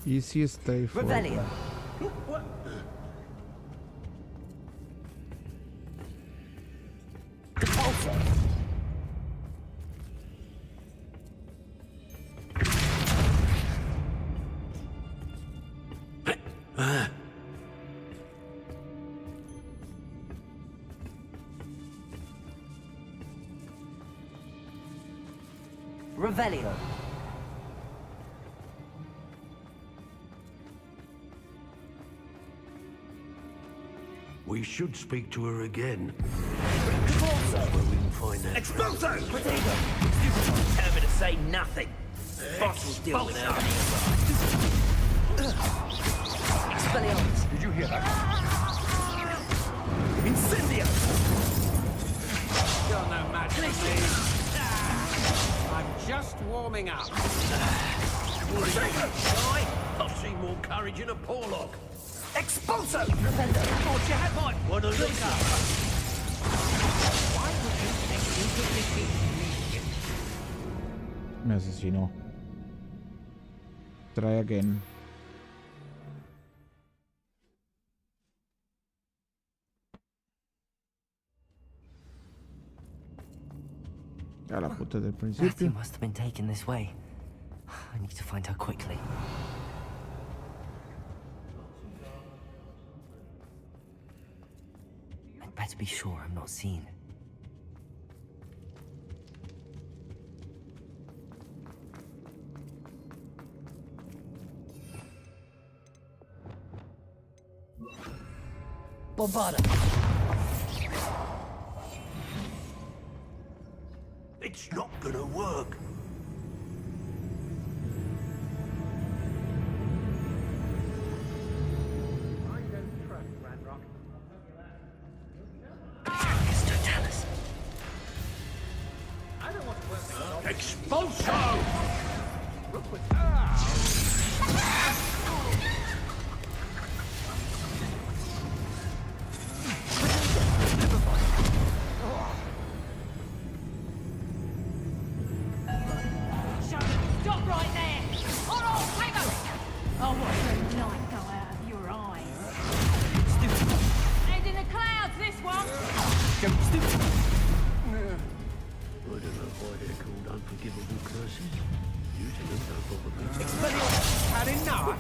Easiest day for Revelio. Depulso. Revelio. We should speak to her again. Depulso. Where we can find that. Expulso! Protego. Determined to say nothing. Boss will deal with her. Expelliarmus! Did you hear that? Incendio! You're no match for me. I'm just warming up. I've seen more courage in a Porlock. Expulso! Thought you had mine. What a look up. Why would you think you could defeat me? Me asesinó. Try again. A la puta del Matthew principio. must have been taken this way. I need to find her quickly. I'd better be sure I'm not seen. Bombarda. It's not gonna work. Expulso! Stop right there! Hold on, Tango! I'll watch the light go out of your eyes. Head in the clouds, this one! I don't know why they're called unforgivable curses. Using them don't bother me. Had enough?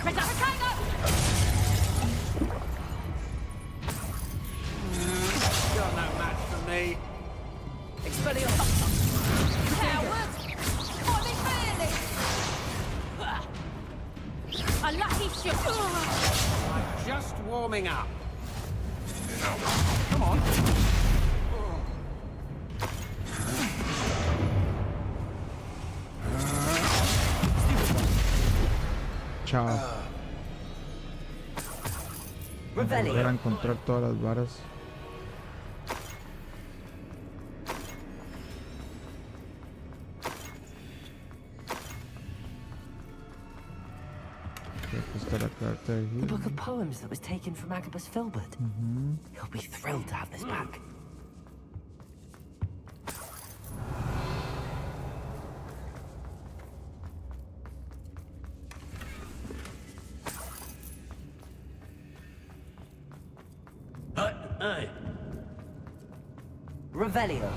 Press up the Tango! You're no match for me. Expelliarmus! Cowards! What are they feeling? A lucky shot! I'm just warming up. Come on. Chao. Volver a encontrar todas las varas. The book of poems that was taken from Agabus Filbert. He'll be thrilled to have this back. Hey. Revelio.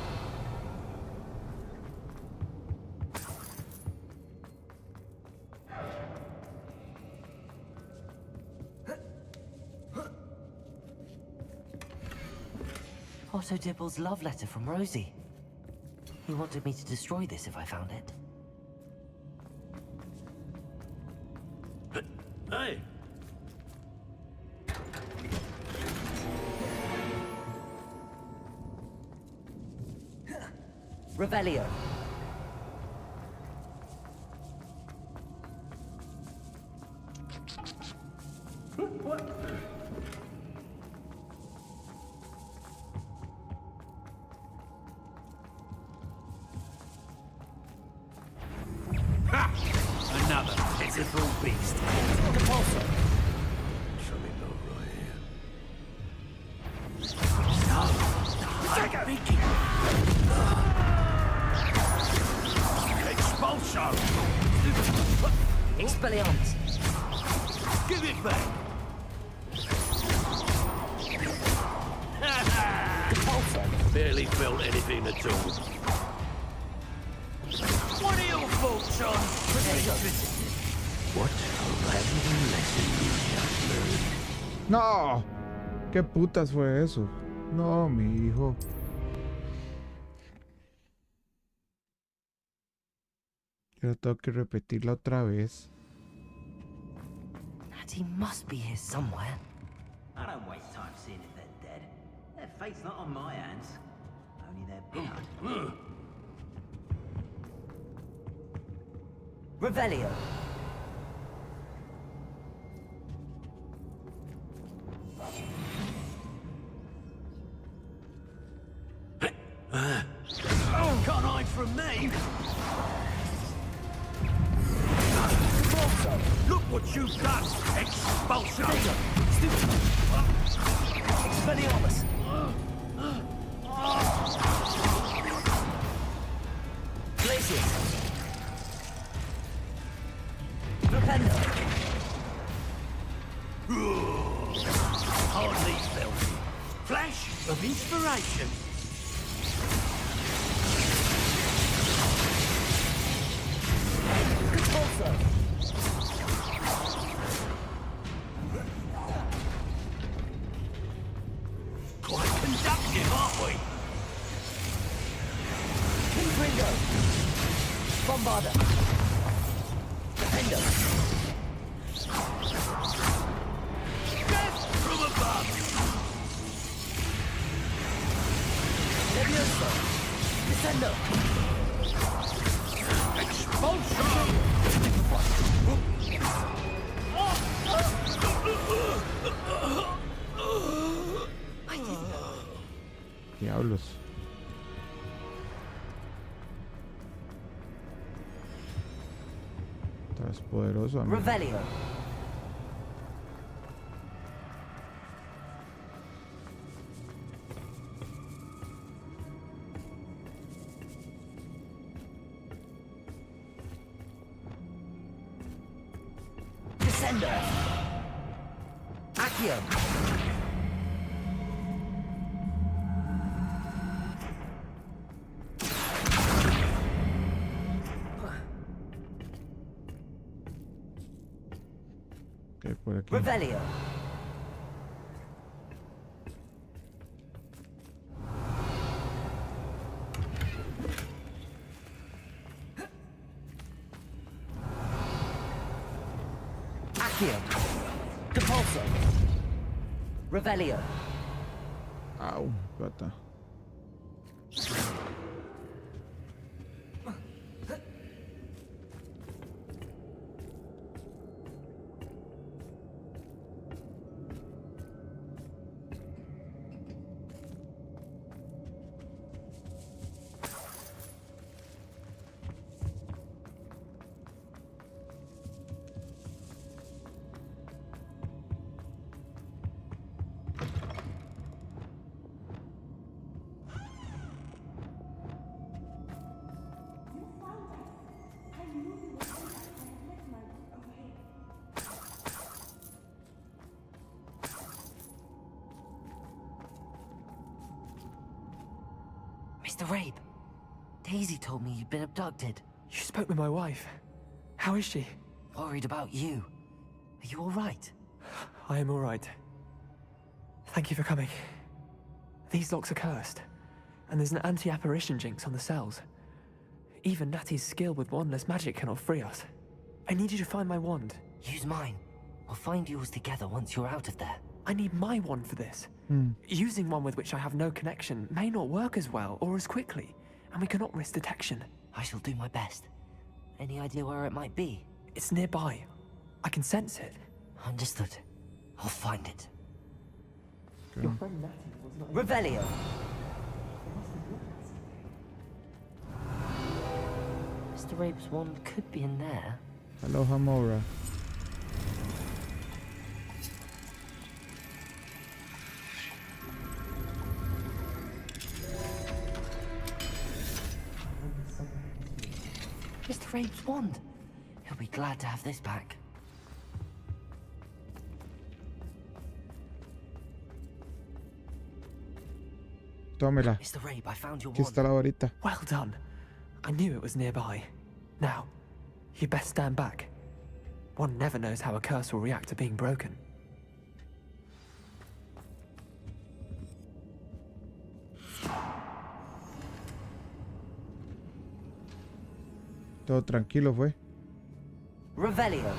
Otto Dibble's love letter from Rosie. He wanted me to destroy this if I found it. Hey. Revelio. Another pitiful beast. Something not right here. No! Take it! Expulso! Expelliarmus! Give it back! Barely felt anything at all. What are your faults, son? What a valuable lesson you just learned. No, qué putas fue eso. No, mi hijo. Yo tengo que repetirla otra vez. Natty must be here somewhere. I don't waste time seeing if they're dead. Their fate's not on my hands. Only their blood. Revelio. Can't hide from me! Look what you've done! Expulsion! Expelliarmus! Glacius! Rependo! Hardly felt. Flash of inspiration! Repulsor! Quite conductive, aren't we? Ringo! Bombarder! Defender! Death from above! Levioso! Descendo! Expulsion! Diablos. Estás poderoso, amigo. Revelio. Descendo. Accio. Ok, por aquí. Revelio. Accio. Depulso. Revelio. Au, gata. Mr. Rabe, Daisy told me you'd been abducted. You spoke with my wife. How is she? Worried about you. Are you all right? I am all right. Thank you for coming. These locks are cursed, and there's an anti-apparition jinx on the cells. Even Natty's skill with wandless magic cannot free us. I need you to find my wand. Use mine. We'll find yours together once you're out of there. I need my wand for this. Using one with which I have no connection may not work as well or as quickly, and we cannot risk detection. I shall do my best. Any idea where it might be? It's nearby. I can sense it. Understood. I'll find it. Your friend Natty was not... Revelio! Mr. Rabe's wand could be in there. Hello, Hamora. Mr. Rabe's wand. He'll be glad to have this back. Tómela. Mr. Rabe, I found your Aquí está la varita. Well done. I knew it was nearby. Now, you best stand back. One never knows how a curse will react to being broken. Todo tranquilo fue. Revelio.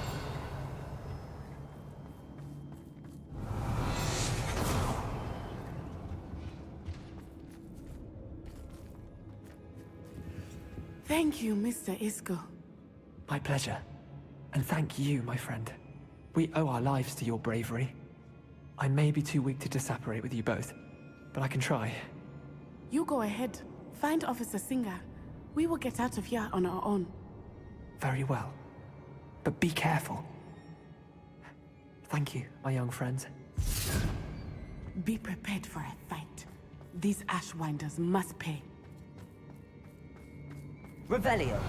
Thank you, Mr. Isco. My pleasure. And thank you, my friend. We owe our lives to your bravery. I may be too weak to disapparate with you both, but I can try. You go ahead. Find Officer Singer. We will get out of here on our own. Very well. But be careful. Thank you, my young friends. Be prepared for a fight. These Ashwinders must pay. Revelio.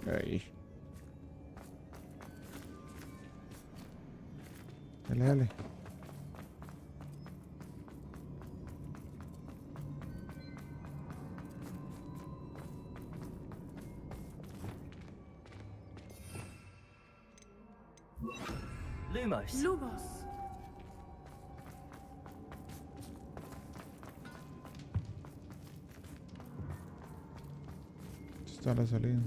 Ahí. Dale, dale. Lumos. Lumos. Está la salida.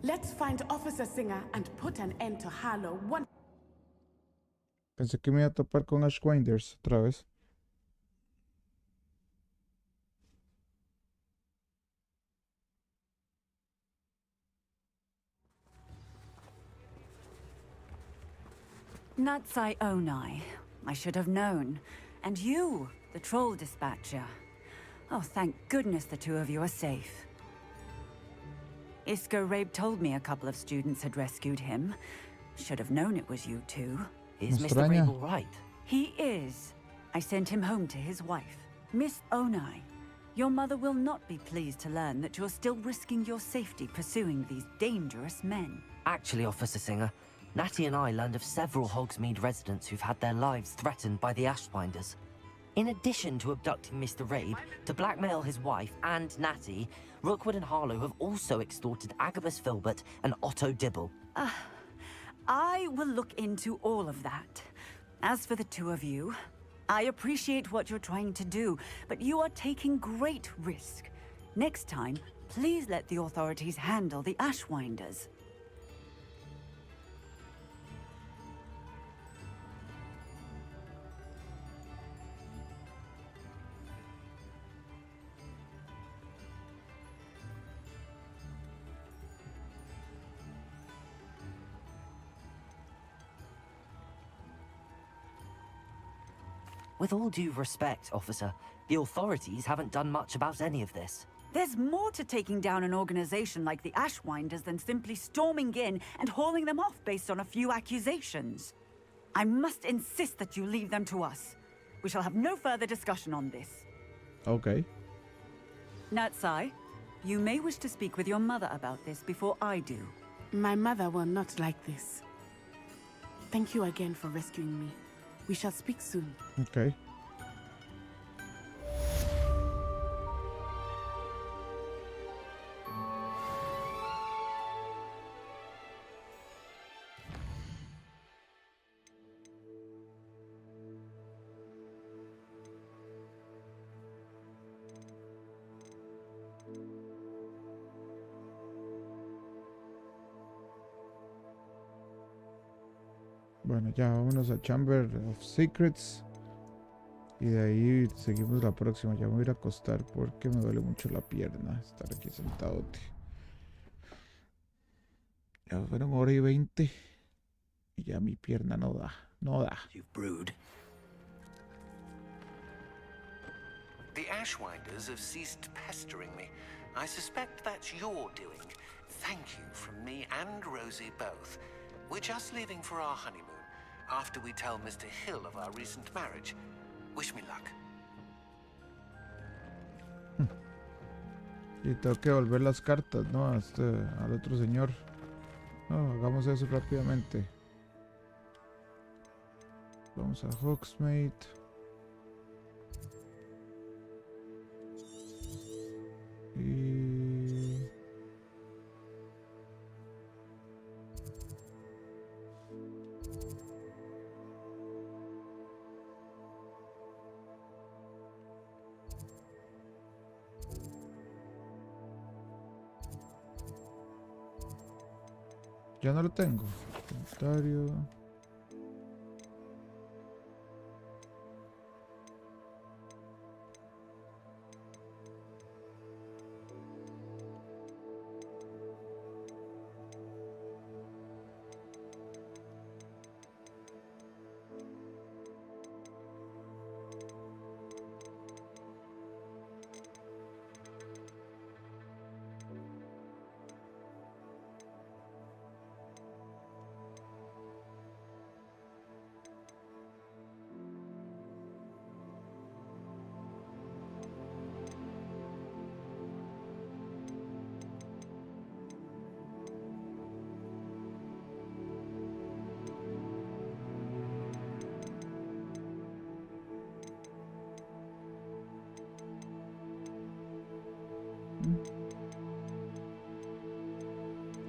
Let's find Officer Singer and put an end to Harlow one. Pensé que me iba a topar con Ashwinders otra vez. Natsai Onai. I should have known. And you, the troll dispatcher. Oh, thank goodness the two of you are safe. Isco Rabe told me a couple of students had rescued him. Should have known it was you two. Is Mr. Rabe all right? He is. I sent him home to his wife. Miss Onai, your mother will not be pleased to learn that you're still risking your safety pursuing these dangerous men. Actually, Officer Singer, Natty and I learned of several Hogsmeade residents who've had their lives threatened by the Ashwinders. In addition to abducting Mr. Rabe to blackmail his wife and Natty, Rookwood and Harlow have also extorted Agabus Filbert and Otto Dibble. I will look into all of that. As for the two of you, I appreciate what you're trying to do, but you are taking great risk. Next time, please let the authorities handle the Ashwinders. With all due respect, officer, the authorities haven't done much about any of this. There's more to taking down an organization like the Ashwinders than simply storming in and hauling them off based on a few accusations. I must insist that you leave them to us. We shall have no further discussion on this. Okay. Natsai, you may wish to speak with your mother about this before I do. My mother will not like this. Thank you again for rescuing me. We shall speak soon. Okay. Bueno, ya vámonos a Chamber of Secrets. Y de ahí seguimos la próxima. Ya me voy a ir a acostar porque me duele mucho la pierna estar aquí sentado. Ya fueron 1:20 y ya mi pierna no da. No da. You've brewed. The Ashwinders have ceased pestering me. I suspect that's your doing. Thank you from me and Rosie both. We're just leaving for our honeymoon after we tell Mr. Hill of our recent marriage. Wish me luck. Y tengo que devolver las cartas, ¿no? Al otro señor. No, hagamos eso rápidamente. Vamos a Hogsmeade. Ya no lo tengo. Comentario.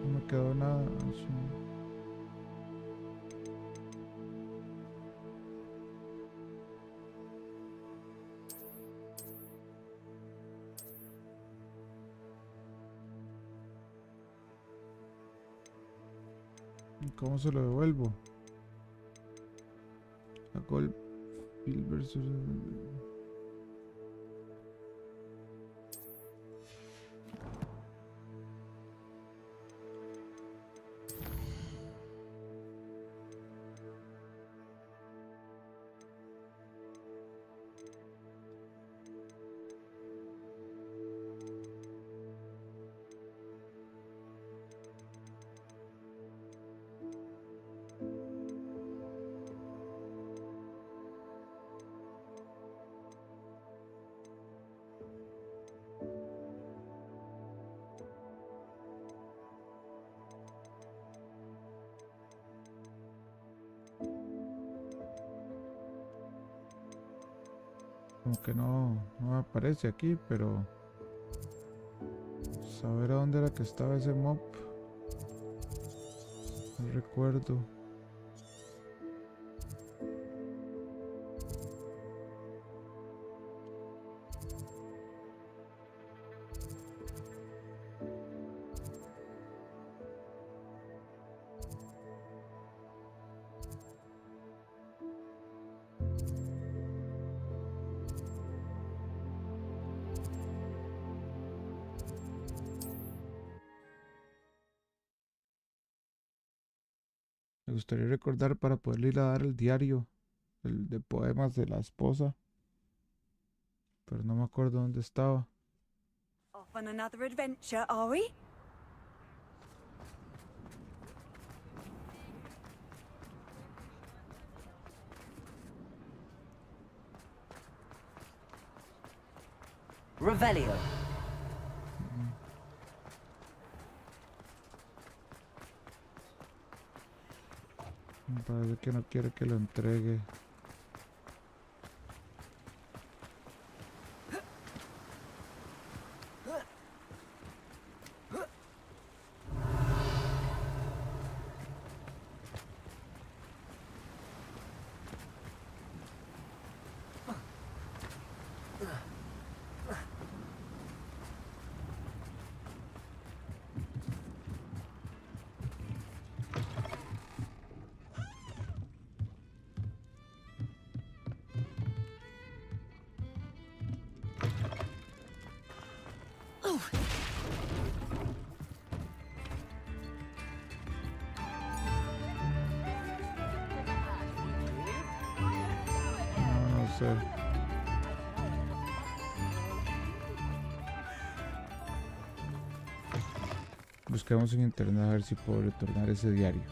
No me quedó nada. Sí. ¿Cómo se lo devuelvo? A Goldfield versus... Como que no me aparece aquí, pero saber a dónde era que estaba ese mob. No recuerdo. Me gustaría recordar para poder ir a dar el diario el de poemas de la esposa, pero no me acuerdo dónde estaba. Off on another adventure, are we? Revelio. Me parece que no quiere que lo entregue. No sé. Busquemos en internet a ver si puedo retornar ese diario.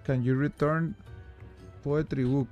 Can you return poetry book?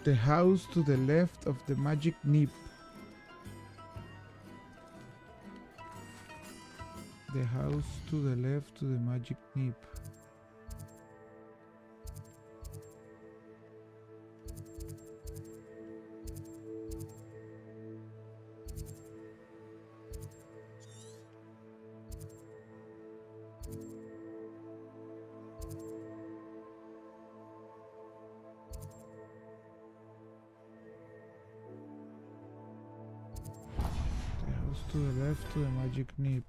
The house to the left of the magic nip. The house to the left to the magic nip. To the left to the magic nip.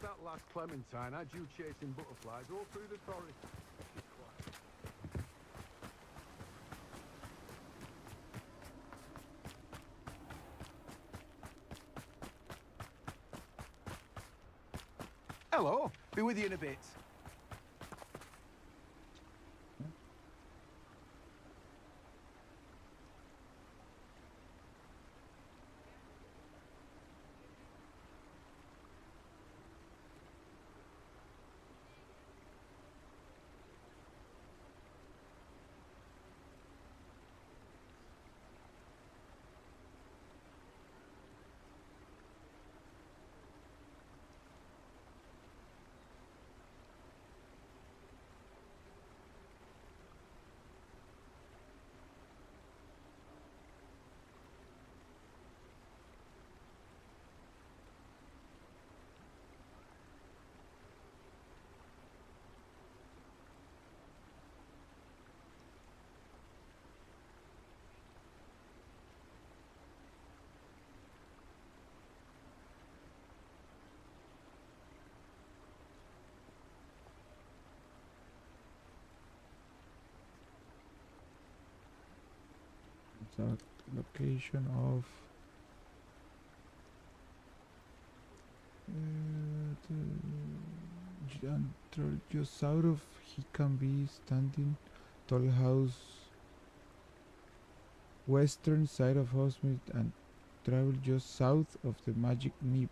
That last Clementine had you chasing butterflies all through the forest. Hello, be with you in a bit. Exact location of just out of he can be standing tall house western side of Hogsmeade and travel just south of the magic nip.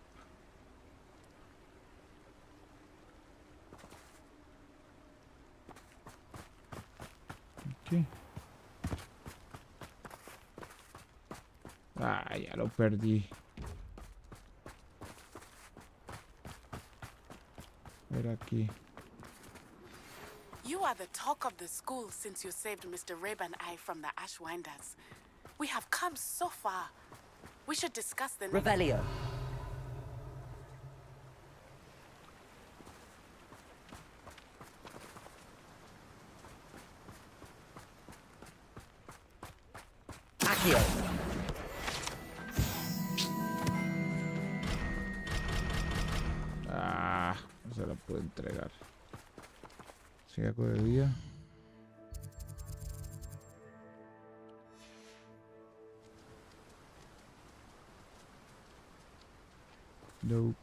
Okay. Ah, ya lo perdí. Ver aquí. You are the talk of the school since you saved Mr. Rabe and I from the Ashwinders. We have come so far. We should discuss the next... Revelio. Accio. Ah, no se la puedo entregar. Si hago de día. Nope.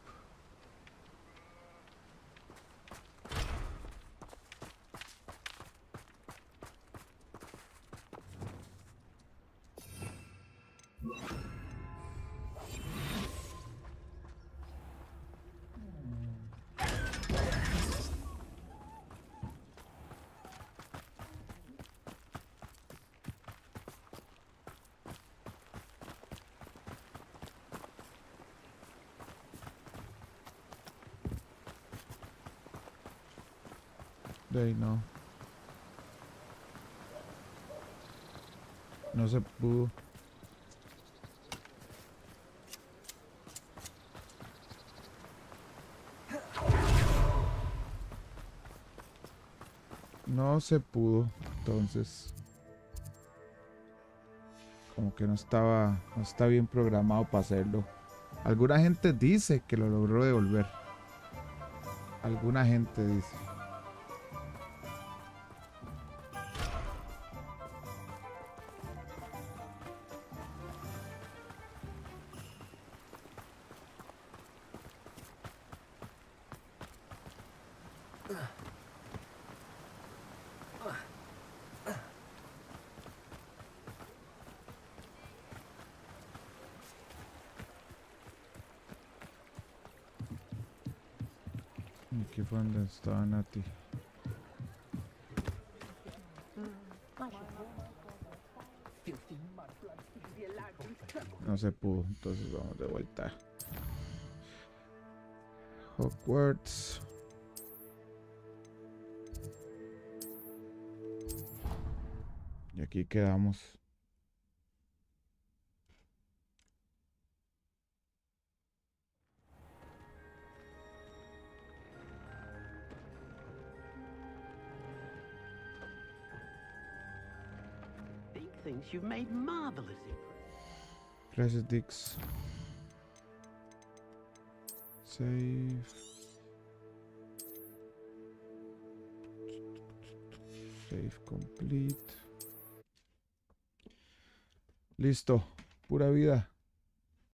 De ahí no. No se pudo. No se pudo. Entonces, como que no está bien programado para hacerlo. Alguna gente dice que lo logró devolver. Alguna gente dice. Aquí fue donde estaba Nati. No se pudo, entonces vamos de vuelta. Hogwarts. Y aquí quedamos. Thinks you've made marvelous Gracias, Save. Save complete. Listo. Pura vida.